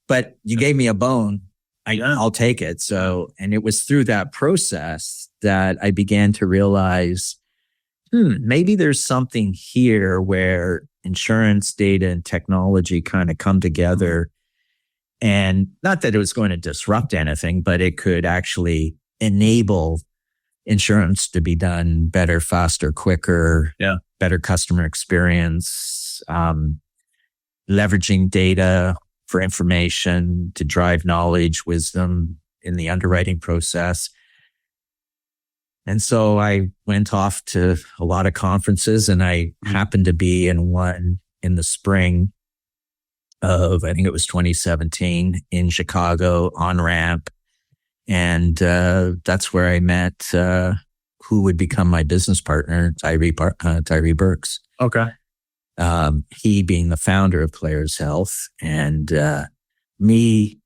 but you gave me a bone. I'll take it. So, and it was through that process that I began to realize, maybe there's something here where insurance data and technology kind of come together. And not that it was going to disrupt anything, but it could actually enable insurance to be done better, faster, quicker, better customer experience, leveraging data for information to drive knowledge, wisdom in the underwriting process. And so I went off to a lot of conferences, and I happened to be in one in the spring of, I think it was 2017 in Chicago on ramp. And that's where I met who would become my business partner, Tyree Burks. Okay. He being the founder of Players Health, and me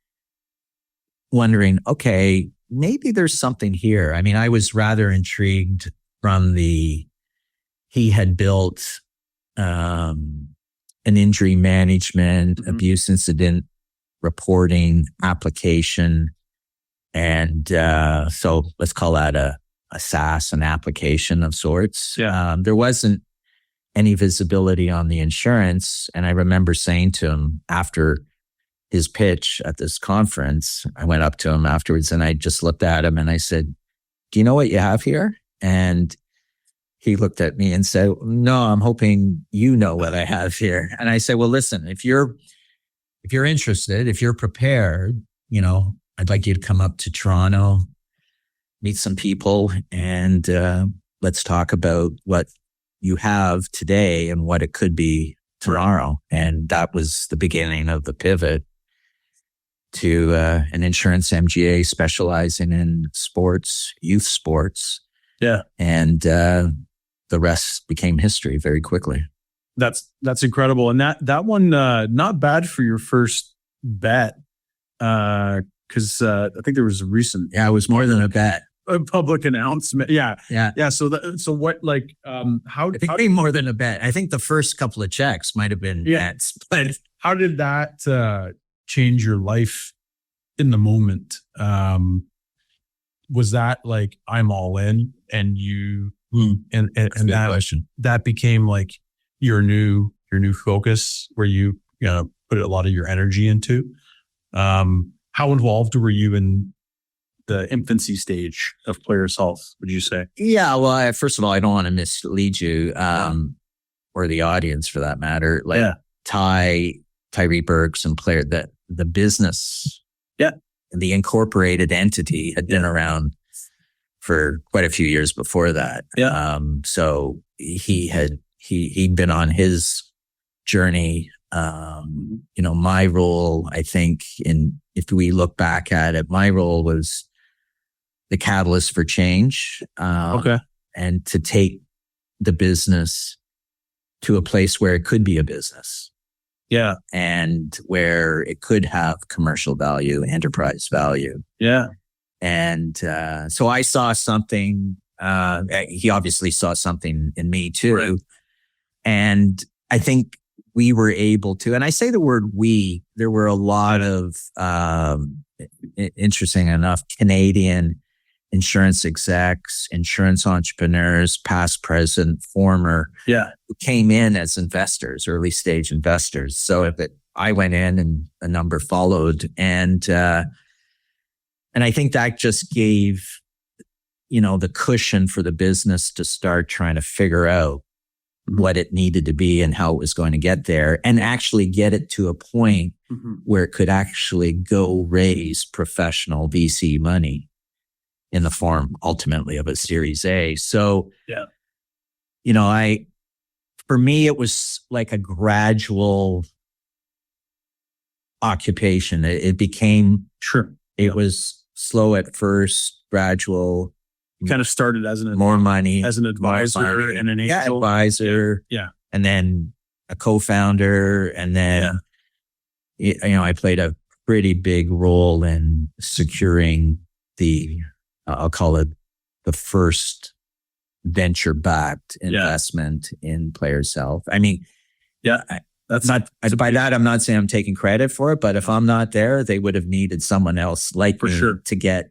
wondering, okay, maybe there's something here. I mean, I was rather intrigued from he had built an injury management, abuse incident reporting application. And so let's call that a SaaS, an application of sorts. There wasn't any visibility on the insurance. And I remember saying to him after his pitch at this conference, I went up to him afterwards and I just looked at him and I said, do you know what you have here? And he looked at me and said, no, I'm hoping you know what I have here. And I said, well, listen, if you're interested, if you're prepared, I'd like you to come up to Toronto, meet some people, and let's talk about what you have today and what it could be tomorrow. And that was the beginning of the pivot to an insurance MGA specializing in sports, youth sports. Yeah. And the rest became history very quickly. That's incredible. And that one, not bad for your first bet. Because I think there was a recent, it was more than a bet, a public announcement. Yeah. So what, how? I think more than a bet. I think the first couple of checks might have been bets, but how did that change your life in the moment? Was that like I'm all in, and you and that question. That became like your new focus, where you put a lot of your energy into? How involved were you in the infancy stage of Players Health, would you say? Yeah, well, first of all, I don't want to mislead you, or the audience for that matter. Tyree Burks and the business, the incorporated entity had been around for quite a few years before that. So he'd been on his journey. My role, I think, if we look back at it, my role was the catalyst for change. And to take the business to a place where it could be a business. Yeah. And where it could have commercial value, enterprise value. Yeah. And so I saw something, he obviously saw something in me too. Right. And I think we were able to, and I say the word we, there were a lot of, interesting enough, Canadian insurance execs, insurance entrepreneurs, past, present, former, who came in as investors, early stage investors. So I went in and a number followed. And I think that just gave, the cushion for the business to start trying to figure out what it needed to be and how it was going to get there, and actually get it to a point where it could actually go raise professional VC money in the form ultimately of a Series A. So, for me, it was like a gradual occupation. It became, it was slow at first, gradual, You kind of started as more money, as an advisor and an angel. advisor, and then a co-founder, and then I played a pretty big role in securing I'll call it the first venture-backed investment in Players Health. I mean, that's not by that. I'm not saying I'm taking credit for it, but if I'm not there, they would have needed someone else like me to get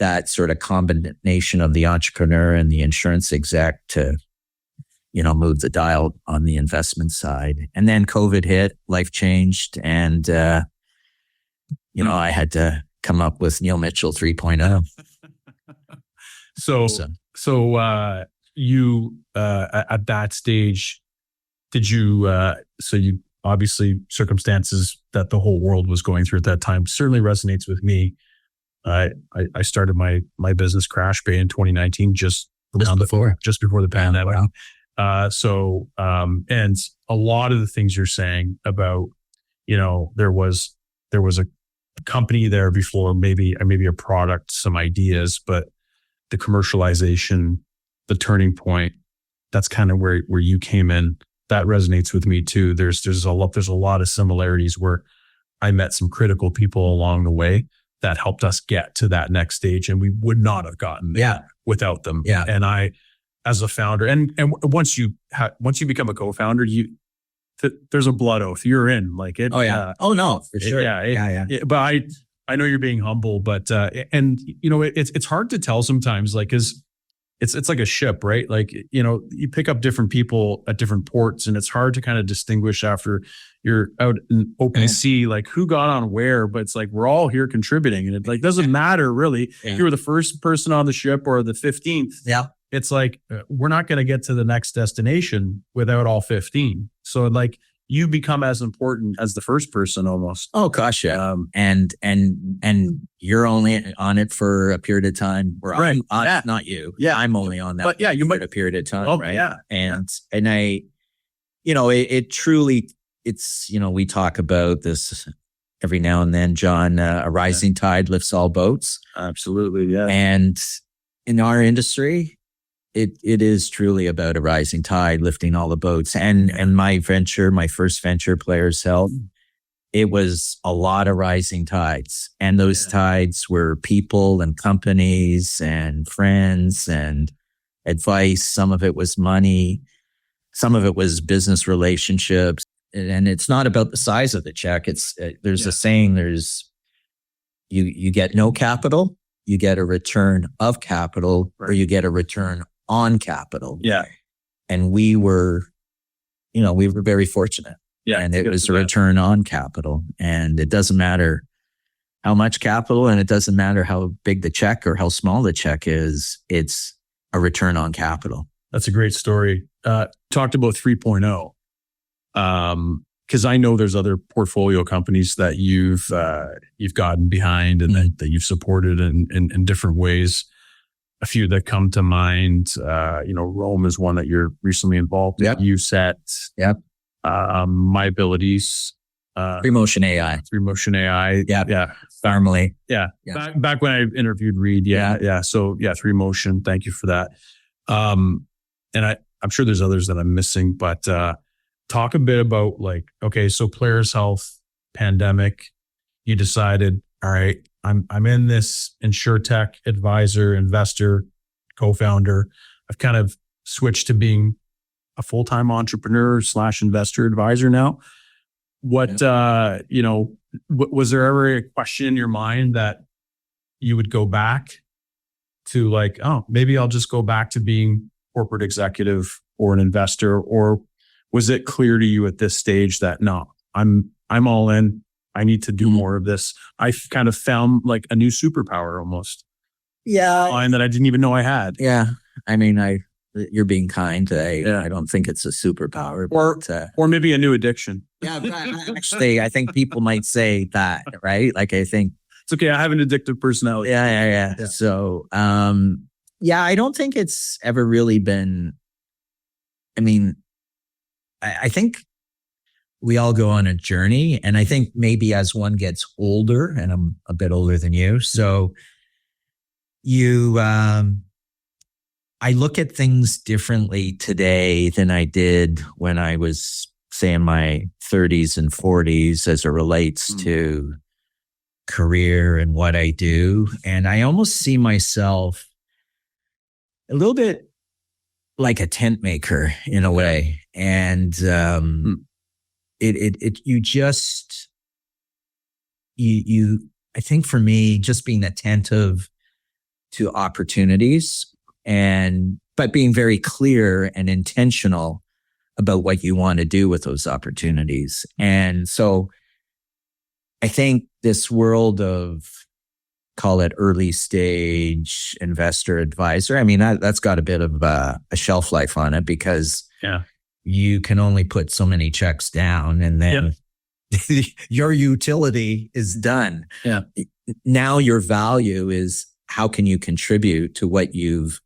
that sort of combination of the entrepreneur and the insurance exec to, move the dial on the investment side. And then COVID hit, life changed, and I had to come up with Neil Mitchell 3.0. So you at that stage, did you? So you obviously, circumstances that the whole world was going through at that time certainly resonates with me. I started my business Crash Bay in 2019, just before the pandemic. Wow. And a lot of the things you're saying about, there was a company there before, maybe a product, some ideas, but the commercialization, the turning point, that's kind of where you came in. That resonates with me too. There's a lot of similarities where I met some critical people along the way that helped us get to that next stage, and we would not have gotten there without them. Yeah. And I, as a founder, and once you become a co-founder, there's a blood oath. You're in, like it. Oh yeah. No, for sure. But I know you're being humble, but it's hard to tell sometimes, like, cause it's like a ship, right? Like, you pick up different people at different ports, and it's hard to kind of distinguish after you're out in open sea, like who got on where, but it's like, we're all here contributing, and it like doesn't matter really if you were the first person on the ship or the 15th. Yeah. It's like, we're not going to get to the next destination without all 15. So like, you become as important as the first person almost. Oh gosh, yeah. And you're only on it for a period of time. Right. Not you. Yeah. I'm only on that. But you might a period of time. Oh, right. Yeah. And I, it truly, it's, we talk about this every now and then, John, a rising tide lifts all boats. Absolutely. Yeah. And in our industry, it is truly about a rising tide lifting all the boats. And my first venture, Players Health, it was a lot of rising tides. And those tides were people and companies and friends and advice. Some of it was money. Some of it was business relationships. And it's not about the size of the check. There's a saying, you get no capital, you get a return of capital, or you get a return on capital. Yeah. And we were very fortunate. Yeah. And it was a return on capital. And it doesn't matter how much capital, and it doesn't matter how big the check or how small the check is, it's a return on capital. That's a great story. Talked about 3.0. Because I know there's other portfolio companies that you've gotten behind and that you've supported in different ways. A few that come to mind, Rome is one that you're recently involved in. You set My Abilities, Remotion AI. Yeah. Family. Yeah. Back when I interviewed Reed. Yeah. So 3Motion. Thank you for that. And I'm sure there's others that I'm missing, but talk a bit about so Players Health, pandemic, you decided, all right, I'm in this Insurtech advisor, investor, co-founder. I've kind of switched to being a full-time entrepreneur / investor advisor now. What, was there ever a question in your mind that you would go back to maybe I'll just go back to being corporate executive or an investor? Or was it clear to you at this stage that no, I'm all in. I need to do more of this. I kind of found like a new superpower almost. Yeah. Line that I didn't even know I had. Yeah. I mean, you're being kind. I don't think it's a superpower. Or maybe a new addiction. Yeah. Actually, I think people might say that, right? Like, I think it's okay. I have an addictive personality. Yeah. So, I don't think it's ever really been, I think we all go on a journey, and I think maybe as one gets older, and I'm a bit older than you, so I look at things differently today than I did when I was, say, in my 30s and 40s as it relates to career and what I do. And I almost see myself a little bit like a tent maker in a way. And I think for me, just being attentive to opportunities but being very clear and intentional about what you want to do with those opportunities. And so I think this world of, call it early stage investor advisor, I mean, that's got a bit of a shelf life on it because you can only put so many checks down and then your utility is done. Yeah. Now your value is how can you contribute to what you've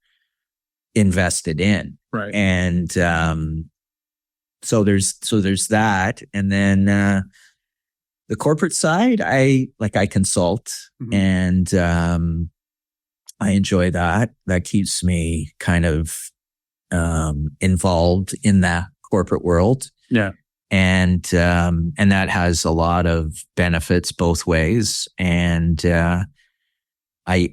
invested in. Right. And so there's that. And then the corporate side, I consult and I enjoy that. That keeps me kind of involved in the corporate world. Yeah. And that has a lot of benefits both ways. And I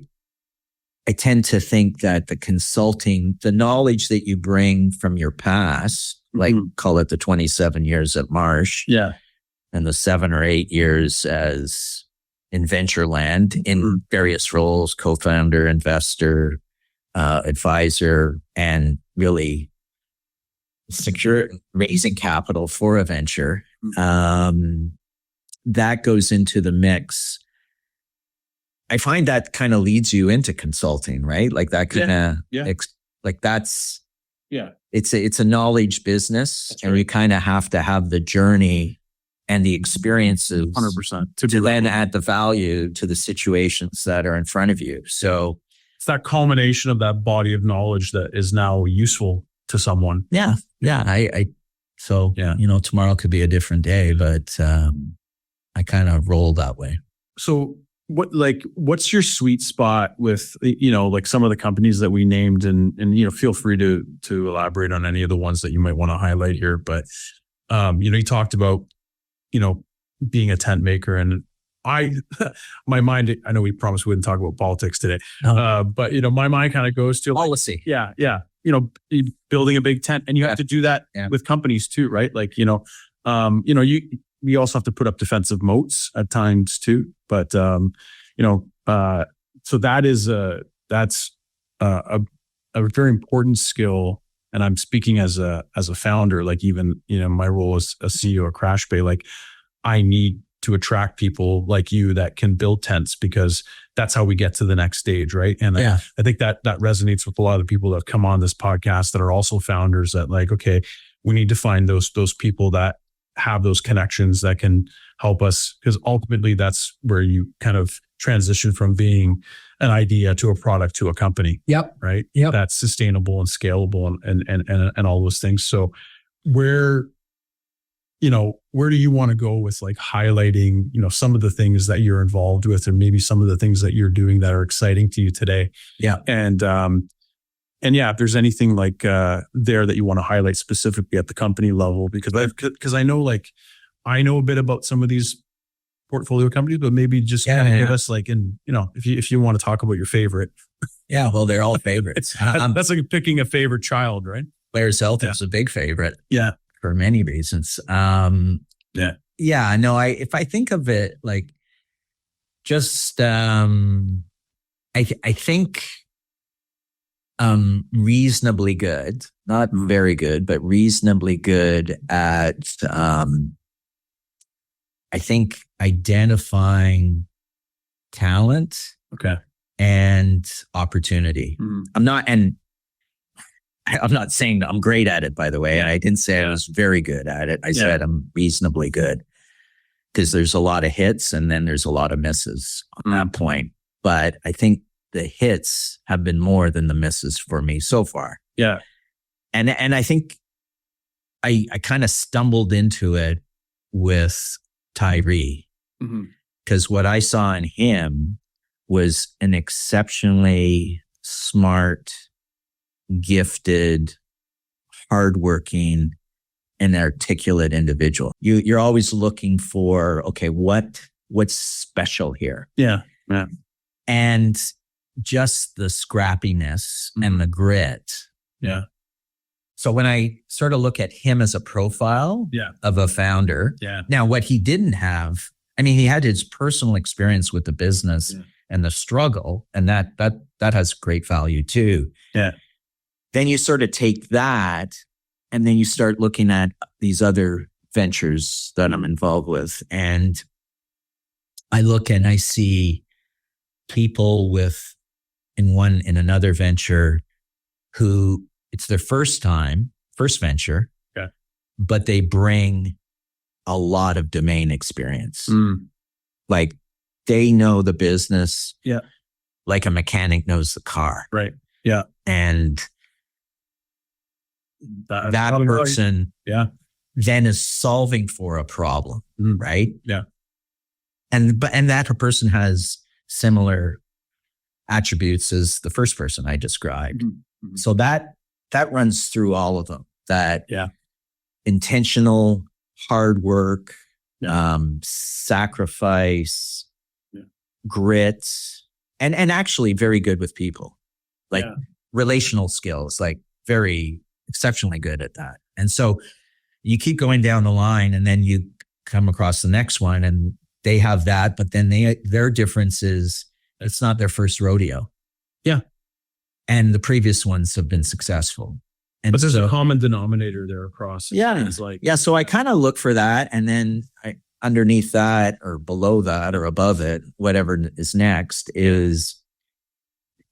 tend to think that the consulting, the knowledge that you bring from your past, like call it the 27 years at Marsh, and the 7 or 8 years as in venture land in various roles, co-founder, investor, advisor, and really raising capital for a venture, that goes into the mix. I find that kind of leads you into consulting, right? Like that kind of, like that's, it's a knowledge business. That's and right. You kind of have to have the journey and the experiences 100% to then add the value to the situations that are in front of you. So it's that culmination of that body of knowledge that is now useful to someone. Yeah. Tomorrow could be a different day, but I kind of roll that way. So what's your sweet spot with, like some of the companies that we named and feel free to elaborate on any of the ones that you might want to highlight here. But, you talked about, being a tent maker, and my mind, I know we promised we wouldn't talk about politics today, but my mind kind of goes to policy. Building a big tent, and you have to do that with companies too, right? We also have to put up defensive moats at times too. But, so that's a very important skill. And I'm speaking as a founder, like even, my role as a CEO of CrashPay, like I need to attract people like you that can build tents, because that's how we get to the next stage. Right. And I think that resonates with a lot of the people that come on this podcast that are also founders, that like, okay, we need to find those people that have those connections that can help us, because ultimately that's where you kind of transition from being an idea to a product to a company. Yep. Right. Yep. That's sustainable and scalable and all those things. So where do you want to go with like highlighting, some of the things that you're involved with, and maybe some of the things that you're doing that are exciting to you today? Yeah. And if there's anything like there that you want to highlight specifically at the company level, because I know a bit about some of these portfolio companies, but maybe just kind of give us if you want to talk about your favorite. Yeah, well, they're all favorites. That's like picking a favorite child, right? Players Health is a big favorite. Yeah, for many reasons. If I think of it like just, I think. Reasonably good, not very good, but reasonably good at, I think, identifying talent and opportunity. I'm not saying I'm great at it, by the way. I didn't say I was very good at it. I said I'm reasonably good, because there's a lot of hits and then there's a lot of misses on that point. But I think the hits have been more than the misses for me so far. Yeah. And I think I kind of stumbled into it with Tyree, because what I saw in him was an exceptionally smart, gifted, hardworking, and articulate individual. You're always looking for, okay, what's special here? Yeah. Yeah. And just the scrappiness and the grit. Yeah. So when I sort of look at him as a profile of a founder, now what he didn't have, I mean, he had his personal experience with the business and the struggle, and that has great value too. Yeah. Then you sort of take that, and then you start looking at these other ventures that I'm involved with, and I look and I see people in another venture who it's their first venture, but they bring a lot of domain experience. Like they know the business like a mechanic knows the car. Right. Yeah. And that person then is solving for a problem, right? Yeah. And that person has similar attributes as the first person I described. So that runs through all of them. That intentional hard work, sacrifice, grit, and actually very good with people, like relational skills, like very exceptionally good at that. And so you keep going down the line, and then you come across the next one, and they have that, but then their difference is it's not their first rodeo. Yeah. And the previous ones have been successful. And but there's a common denominator there across. It's like, so I kind of look for that. And then underneath that or below that or above it, whatever is next is,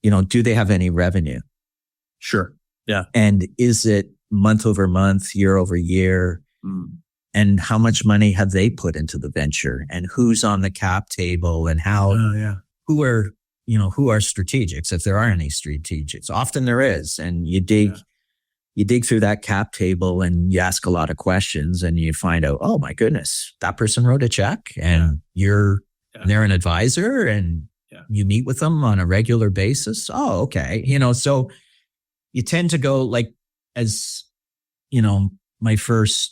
do they have any revenue? Sure. Yeah. And is it month over month, year over year? And how much money have they put into the venture, and who's on the cap table, and who are strategics, if there are any strategics? Often there is. And you dig through that cap table and you ask a lot of questions, and you find out, oh my goodness, that person wrote a check, and they're an advisor, and you meet with them on a regular basis. Oh, okay. So you tend to go my first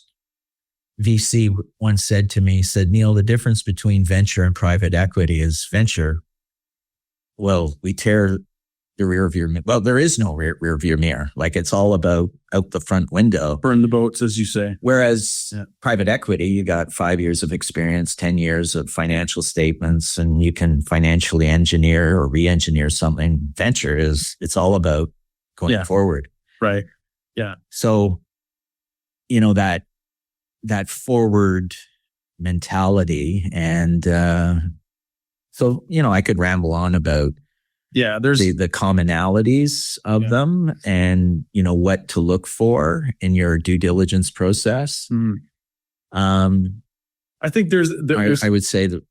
VC once said to me, Neil, the difference between venture and private equity is venture. Well, we tear the rear view mirror. Well, there is no rear view mirror. Like it's all about out the front window. Burn the boats, as you say. Whereas private equity, you got 5 years of experience, 10 years of financial statements, and you can financially engineer or re-engineer something. Venture it's all about going forward. Right. Yeah. So, that forward mentality. And so, I could ramble on about there's the commonalities of them, and, what to look for in your due diligence process. I think there's I would say that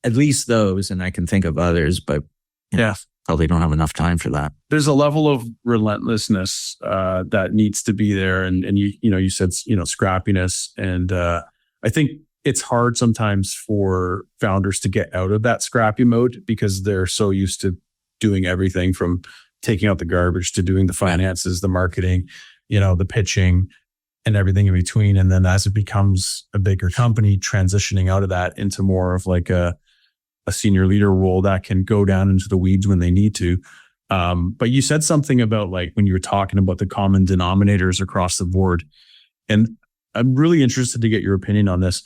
at least those, and I can think of others, but probably don't have enough time for that. There's a level of relentlessness that needs to be there, and you said scrappiness, and I think it's hard sometimes for founders to get out of that scrappy mode because they're so used to doing everything from taking out the garbage to doing the finances, the marketing, the pitching, and everything in between. And then as it becomes a bigger company, transitioning out of that into more of like a senior leader role that can go down into the weeds when they need to. But you said something about like when you were talking about the common denominators across the board. And I'm really interested to get your opinion on this.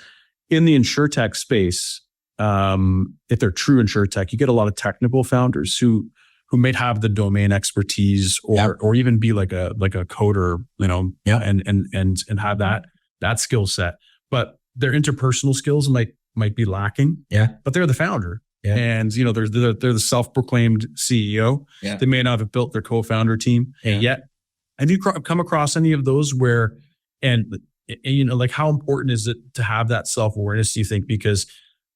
In the Insurtech space, if they're true Insurtech, you get a lot of technical founders who may have the domain expertise or even be like a coder, and have that skill set. But their interpersonal skills might be lacking. Yeah. But they're the founder. Yeah. And they're the self-proclaimed CEO. Yeah. They may not have built their co-founder team yet. Have you come across any of those where, and like how important is it to have that self-awareness, do you think? Because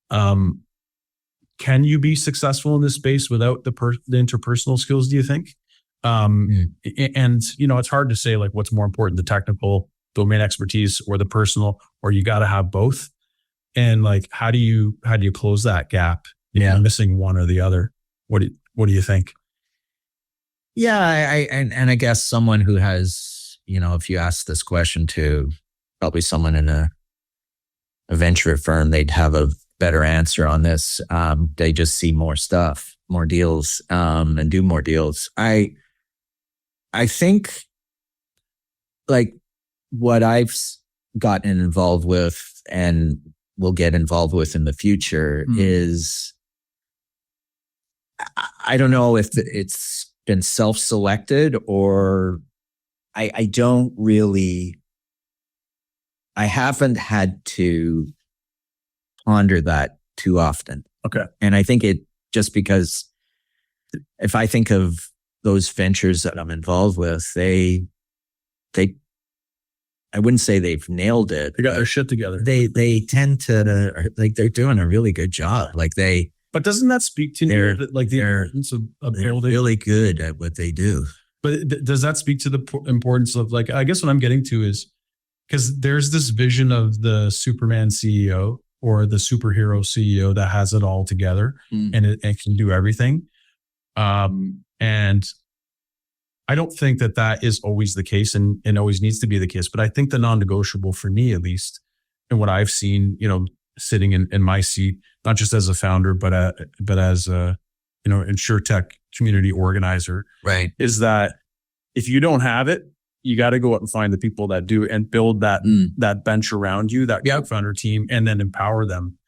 can you be successful in this space without the interpersonal skills, do you think? And it's hard to say like what's more important, the technical domain expertise or the personal, or you got to have both. And like, how do you close that gap? Missing one or the other. What do you think? Yeah, I guess someone who has, if you ask this question to probably someone in a venture firm, they'd have a better answer on this. They just see more stuff, more deals, and do more deals. I think like what I've gotten involved with and will get involved with in the future is, I don't know if it's been self-selected or I don't really, I haven't had to ponder that too often. Okay. And I think it just because if I think of those ventures that I'm involved with, they I wouldn't say they've nailed it. They got their shit together. They tend to they're doing a really good job. But doesn't that speak to they're the importance of building? really good at what they do. But does that speak to the importance of I guess what I'm getting to is because there's this vision of the Superman CEO or the superhero CEO that has it all together and it can do everything. And I don't think that is always the case and always needs to be the case. But I think the non-negotiable for me, at least, and what I've seen, sitting in my seat, not just as a founder, but as a, Insurtech community organizer, right, is that if you don't have it, you got to go out and find the people that do and build that bench around you, that co-founder team, and then empower them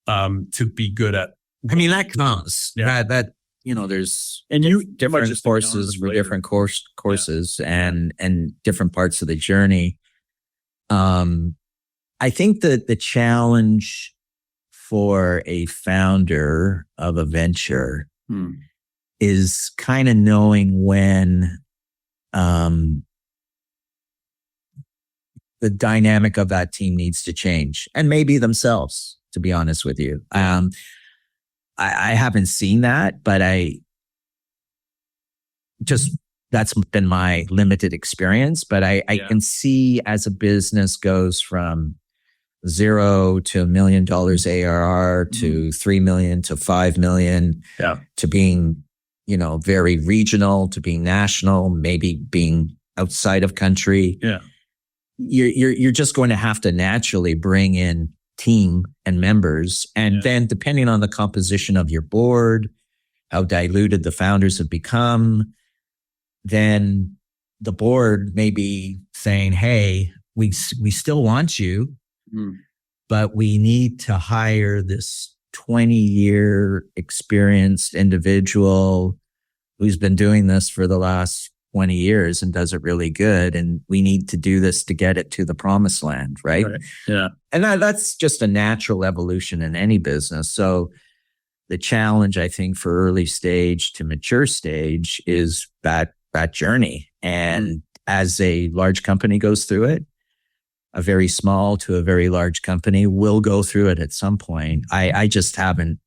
to be good at. I mean, that comes that there's different courses for different courses and different parts of the journey. I think that the challenge for a founder of a venture is kind of knowing when the dynamic of that team needs to change, and maybe themselves, to be honest with you. I haven't seen that, but that's been my limited experience. But I can see as a business goes from 0 to $1 million ARR to 3 million to 5 million to being, very regional, to being national, maybe being outside of country. Yeah. You're just going to have to naturally bring in team and members. And then depending on the composition of your board, how diluted the founders have become, then the board may be saying, hey, we still want you, but we need to hire this 20-year experienced individual who's been doing this for the last 20 years and does it really good. And we need to do this to get it to the promised land, right? Yeah. And that's just a natural evolution in any business. So the challenge, I think, for early stage to mature stage is that journey. And as a large company goes through it, a very small to a very large company will go through it at some point. I just haven't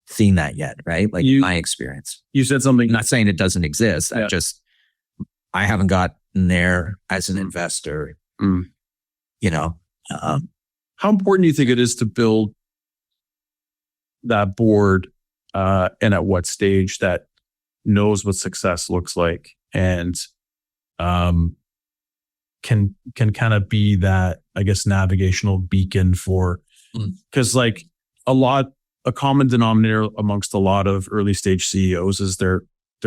seen that yet, right? My experience. You said something. I'm not saying it doesn't exist. I haven't gotten there as an investor. How important do you think it is to build that board and at what stage that knows what success looks like and can kind of be that, I guess, navigational beacon for, because a common denominator amongst a lot of early stage CEOs is they're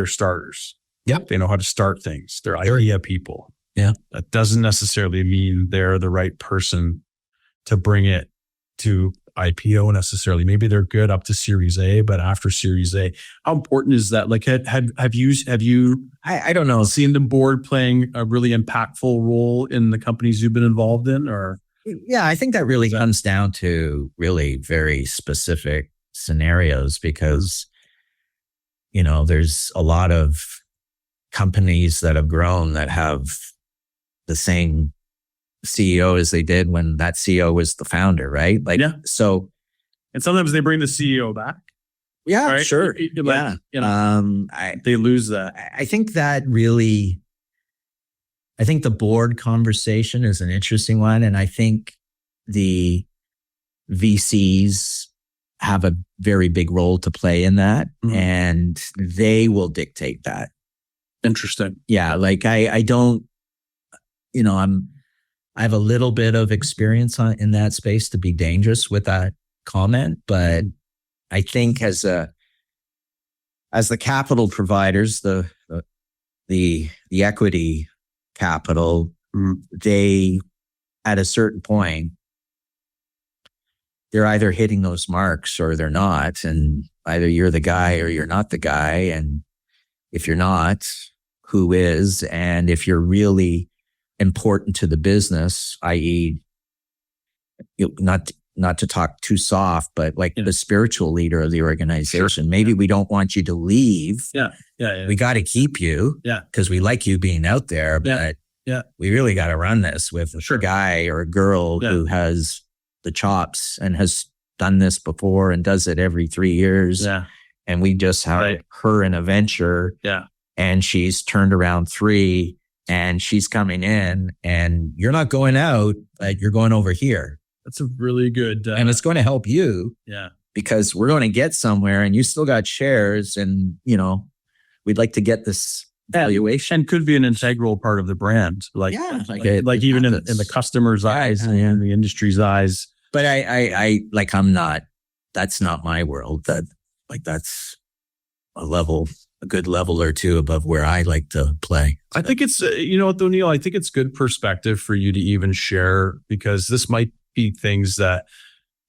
starters. Yep. They know how to start things. They're idea people. Yeah. That doesn't necessarily mean they're the right person to bring it to IPO necessarily. Maybe they're good up to Series A, but after Series A, how important is that? Have you? I don't know. Seen the board playing a really impactful role in the companies you've been involved in, or? Yeah, I think that really comes down to really very specific scenarios because, there's a lot of companies that have grown that have the same CEO as they did when that CEO was the founder, right? So. And sometimes they bring the CEO back. Yeah, right? Sure. They lose that. I think that really, I think the board conversation is an interesting one. And I think the VCs have a very big role to play in that, and they will dictate that. Interesting. Yeah, like I don't, I have a little bit of experience in that space to be dangerous with that comment, but I think as the capital providers, the equity capital, they, at a certain point, they're either hitting those marks or they're not. And either you're the guy or you're not the guy. And if you're not, who is? And if you're really important to the business, i.e., not to talk too soft, but like the spiritual leader of the organization, maybe we don't want you to leave. We got to keep you because we like you being out there, but we really got to run this with a guy or a girl who has the chops and has done this before and does it every 3 years. And we just have her in a venture and she's turned around 3 and she's coming in and you're not going out, but you're going over here. That's a really good... and it's going to help you because we're going to get somewhere and you still got shares and, we'd like to get this valuation. And could be an integral part of the brand. Like even in the customer's eyes and in the industry's eyes. But that's not my world. That's a good level or two above where I like to play. I think it's, you know what though, Neil, I think it's good perspective for you to even share because this might be things that,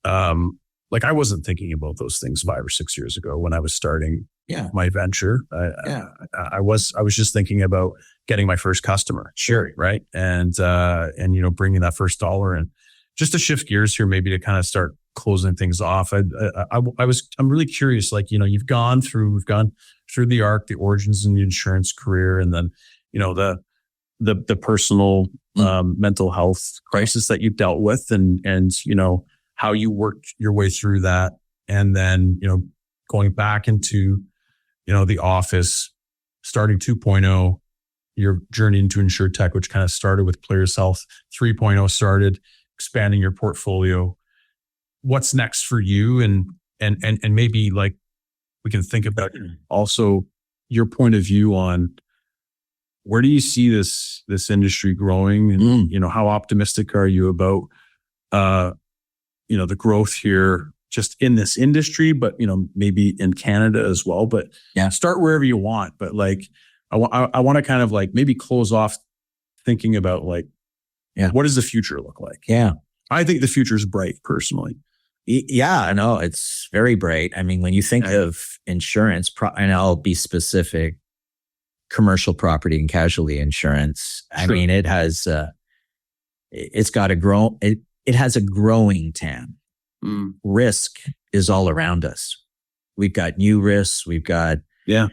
I wasn't thinking about those things 5 or 6 years ago when I was starting my venture. I was just thinking about getting my first customer. Sure. Right. And bringing that first dollar in. Just to shift gears here, maybe to kind of start closing things off. I'm really curious, we've gone through the arc, the origins in the insurance career, and then, the personal, mental health crisis that you've dealt with and, how you worked your way through that. And then, going back into, the office, starting 2.0, your journey into Insurtech, which kind of started with Players Health, 3.0 started, expanding your portfolio. What's next for you? And maybe we can think about also your point of view on where do you see this industry growing and, how optimistic are you about, the growth here just in this industry, but, maybe in Canada as well, but start wherever you want. But I want to kind of maybe close off thinking about what does the future look like? Yeah. I think the future is bright personally. Yeah, I know it's very bright. I mean, when you think of insurance, and I'll be specific, commercial property and casualty insurance. Sure. I mean, it has, it's got it has a growing TAM. Risk is all around us. We've got new risks. We've got, and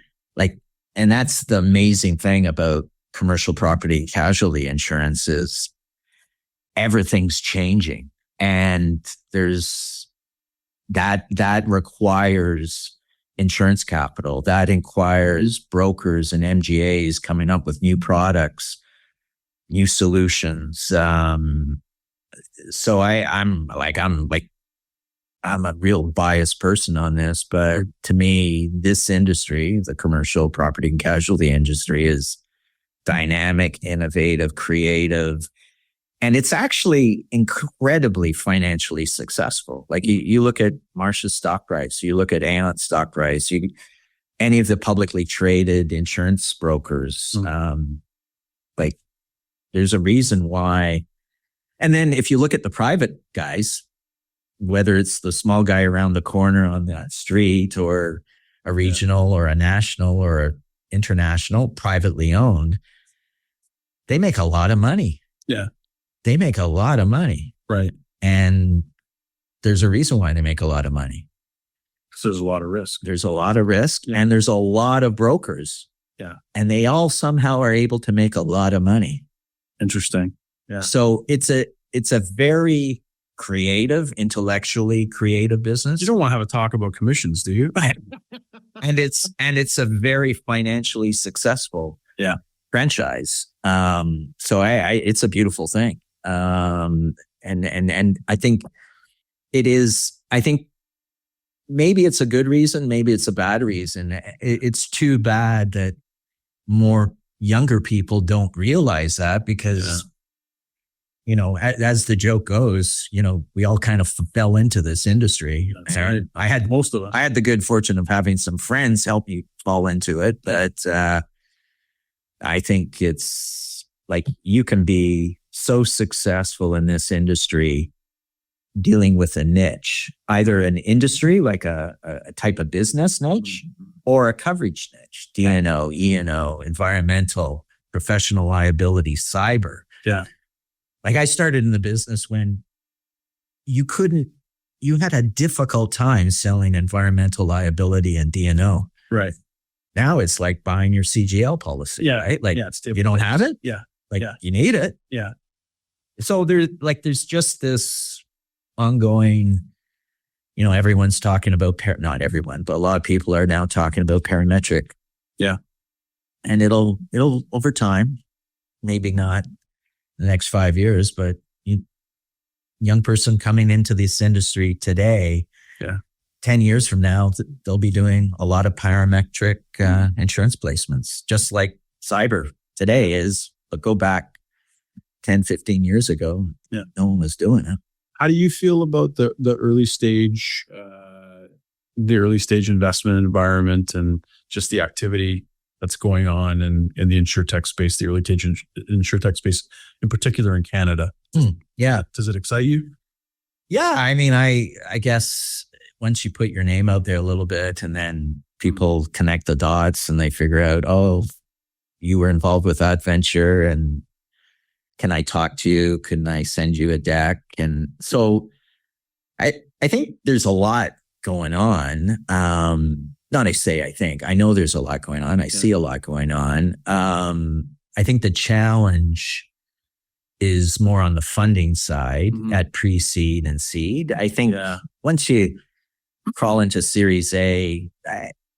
that's the amazing thing about commercial property and casualty insurance is everything's changing. And there's that requires insurance capital, that requires brokers and MGAs coming up with new products, new solutions. So I'm a real biased person on this, but to me, this industry, the commercial property and casualty industry, is dynamic, innovative, creative, and it's actually incredibly financially successful. You look at Marsh's stock price, you look at Aon's stock price, any of the publicly traded insurance brokers, there's a reason why. And then if you look at the private guys, whether it's the small guy around the corner on that street or a regional or a national or an international, privately owned, they make a lot of money. Yeah. They make a lot of money. Right. And there's a reason why they make a lot of money. So there's a lot of risk. There's a lot of risk and there's a lot of brokers. Yeah. And they all somehow are able to make a lot of money. Interesting. Yeah. So it's a very creative, intellectually creative business. You don't want to have a talk about commissions, do you? and it's a very financially successful franchise. So it's a beautiful thing. And I think it is. I think maybe it's a good reason, maybe it's a bad reason. It's too bad that more younger people don't realize that because, as the joke goes, we all kind of fell into this industry. That's right. I had Most of us. I had the good fortune of having some friends help me fall into it, but I think it's like you can be so successful in this industry dealing with a niche, either an industry like a type of business niche or a coverage niche, D&O, E&O, environmental, professional liability, cyber. Yeah. Like I started in the business when you had a difficult time selling environmental liability and D&O. Right. Now it's like buying your CGL policy, Yeah. right? Like it's you don't have it? Yeah. Like you need it. Yeah. So there's just this ongoing, everyone's talking about, not everyone, but a lot of people are now talking about parametric. Yeah. And it'll over time, maybe not the next 5 years, but young person coming into this industry today, 10 years from now, they'll be doing a lot of parametric insurance placements, just like cyber today is, but go back 10, 15 years ago, no one was doing it. How do you feel about the early stage investment environment and just the activity that's going on in the Insurtech space, the early stage Insurtech space, in particular in Canada? Yeah. Does it excite you? Yeah. I mean, I guess once you put your name out there a little bit and then people connect the dots and they figure out, oh, you were involved with that venture and can I talk to you? Can I send you a deck? And so I think there's a lot going on. Not I say I think. I know there's a lot going on. I see a lot going on. I think the challenge is more on the funding side at pre-seed and seed. I think once you crawl into Series A,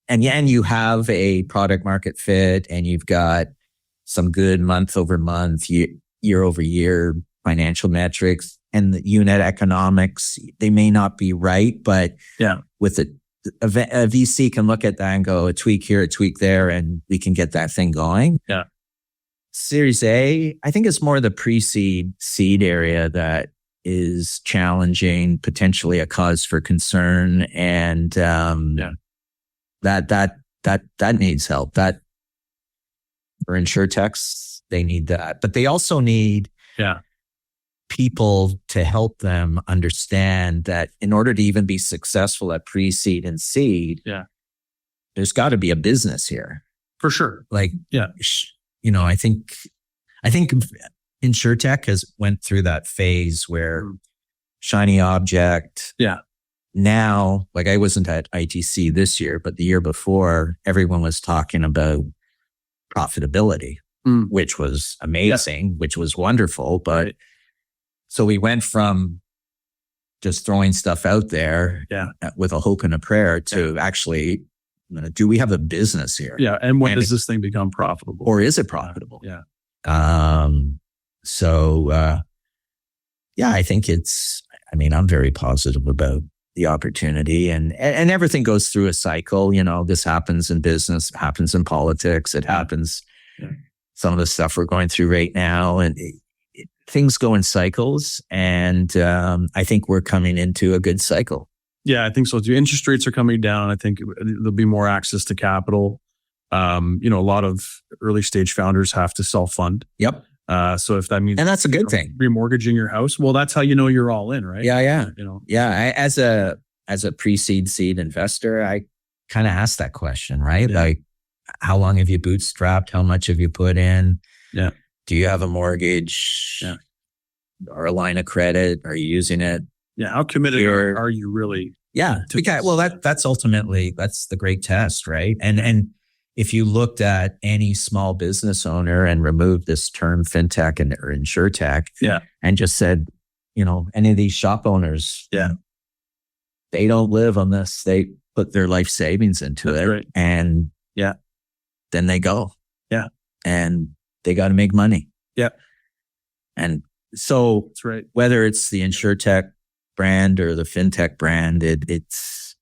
and you have a product market fit and you've got some good month over month, year over year financial metrics and the unit economics, they may not be right, but with a VC can look at that and go a tweak here, a tweak there, and we can get that thing going. Yeah. Series A, I think it's more the pre-seed seed area that is challenging, potentially a cause for concern. And that needs help. That for Insurtechs, they need that. But they also need people to help them understand that in order to even be successful at pre-seed and seed, there's got to be a business here. For sure. Like, I think Insurtech has went through that phase where shiny object. Yeah. Now, like I wasn't at ITC this year, but the year before, everyone was talking about profitability, which was amazing, which was wonderful. But so we went from just throwing stuff out there with a hope and a prayer to actually, do we have a business here? Yeah. And when does this thing become profitable? Or is it profitable? Yeah. I think I'm very positive about the opportunity and everything goes through a cycle. This happens in business, happens in politics. It happens. Some of the stuff we're going through right now and things go in cycles. And, I think we're coming into a good cycle. Yeah, I think so too. Interest rates are coming down. I think there'll be more access to capital. A lot of early stage founders have to self-fund. Yep. So if that means, and that's a good thing, remortgaging your house, well, that's how you know you're all in, right? Yeah. As a pre-seed seed investor, I kind of ask that question, right? Yeah. Like, how long have you bootstrapped? How much have you put in? Yeah. Do you have a mortgage? Yeah. Or a line of credit? Are you using it? Yeah. How committed are you really? Yeah. That's ultimately, that's the great test, right? And if you looked at any small business owner and removed this term fintech or Insurtech and just said, any of these shop owners, they don't live on this. They put their life savings into it. Right. And then they go. Yeah. And they got to make money. Yeah. And so whether it's the Insurtech brand or the fintech brand, it's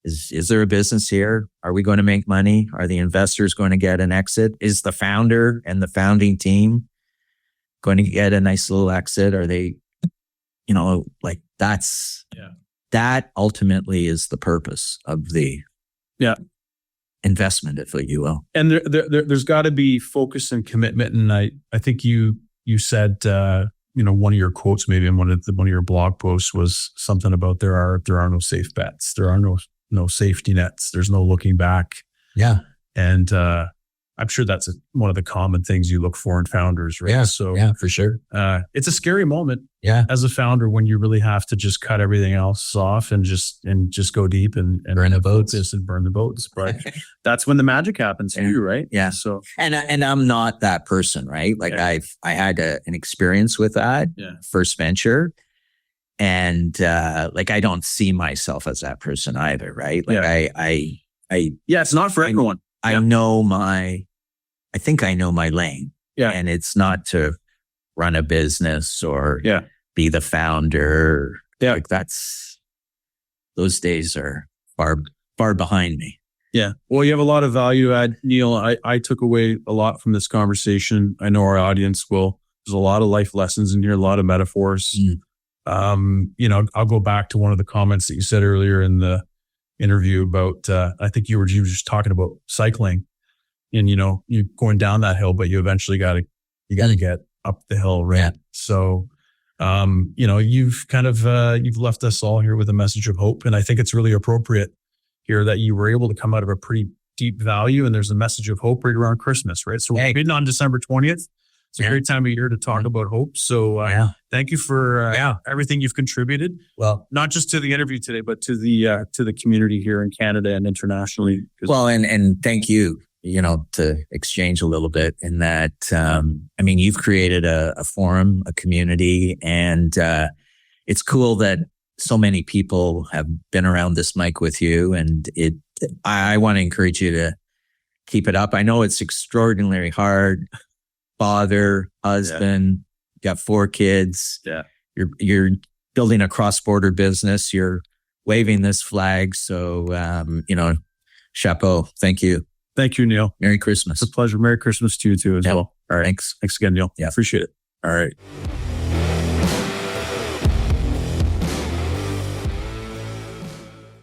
Is there a business here? Are we going to make money? Are the investors going to get an exit? Is the founder and the founding team going to get a nice little exit? Are they, like that ultimately is the purpose of the investment, if you will. And there's got to be focus and commitment. And I think you said, one of your quotes, maybe in one of your blog posts, was something about there are no safe bets. There are no safety nets. There's no looking back. Yeah. And I'm sure that's one of the common things you look for in founders, right? Yeah. So yeah, for sure. It's a scary moment as a founder when you really have to just cut everything else off and just go deep and burn the boats and burn the boats. But that's when the magic happens for you, right? Yeah. So and I'm not that person, right? Like I had an experience with that first venture. And I don't see myself as that person either, right? Like I it's not for everyone. I think I know my lane. Yeah. And it's not to run a business or be the founder. Yeah. Like those days are far behind me. Yeah. Well, you have a lot of value add, Neil. I took away a lot from this conversation. I know our audience will. There's a lot of life lessons in here, a lot of metaphors. I'll go back to one of the comments that you said earlier in the interview about, I think you were just talking about cycling and, you're going down that hill, but you eventually got to get up the hill. Right. Yeah. So, you've kind of, you've left us all here with a message of hope. And I think it's really appropriate here that you were able to come out of a pretty deep value, and there's a message of hope right around Christmas, right? So we're meeting on December 20th. It's a great time of year to talk about hope. So thank you for everything you've contributed. Well, not just to the interview today, but to the community here in Canada and internationally. Well, and thank you, to exchange a little bit in that, you've created a forum, a community, and it's cool that so many people have been around this mic with you. And I want to encourage you to keep it up. I know it's extraordinarily hard. Father, husband, got 4 kids. Yeah. You're building a cross-border business. You're waving this flag. So, chapeau. Thank you. Thank you, Neil. Merry Christmas. It's a pleasure. Merry Christmas to you too as well. All right. Thanks again, Neil. Yeah. Appreciate it. All right.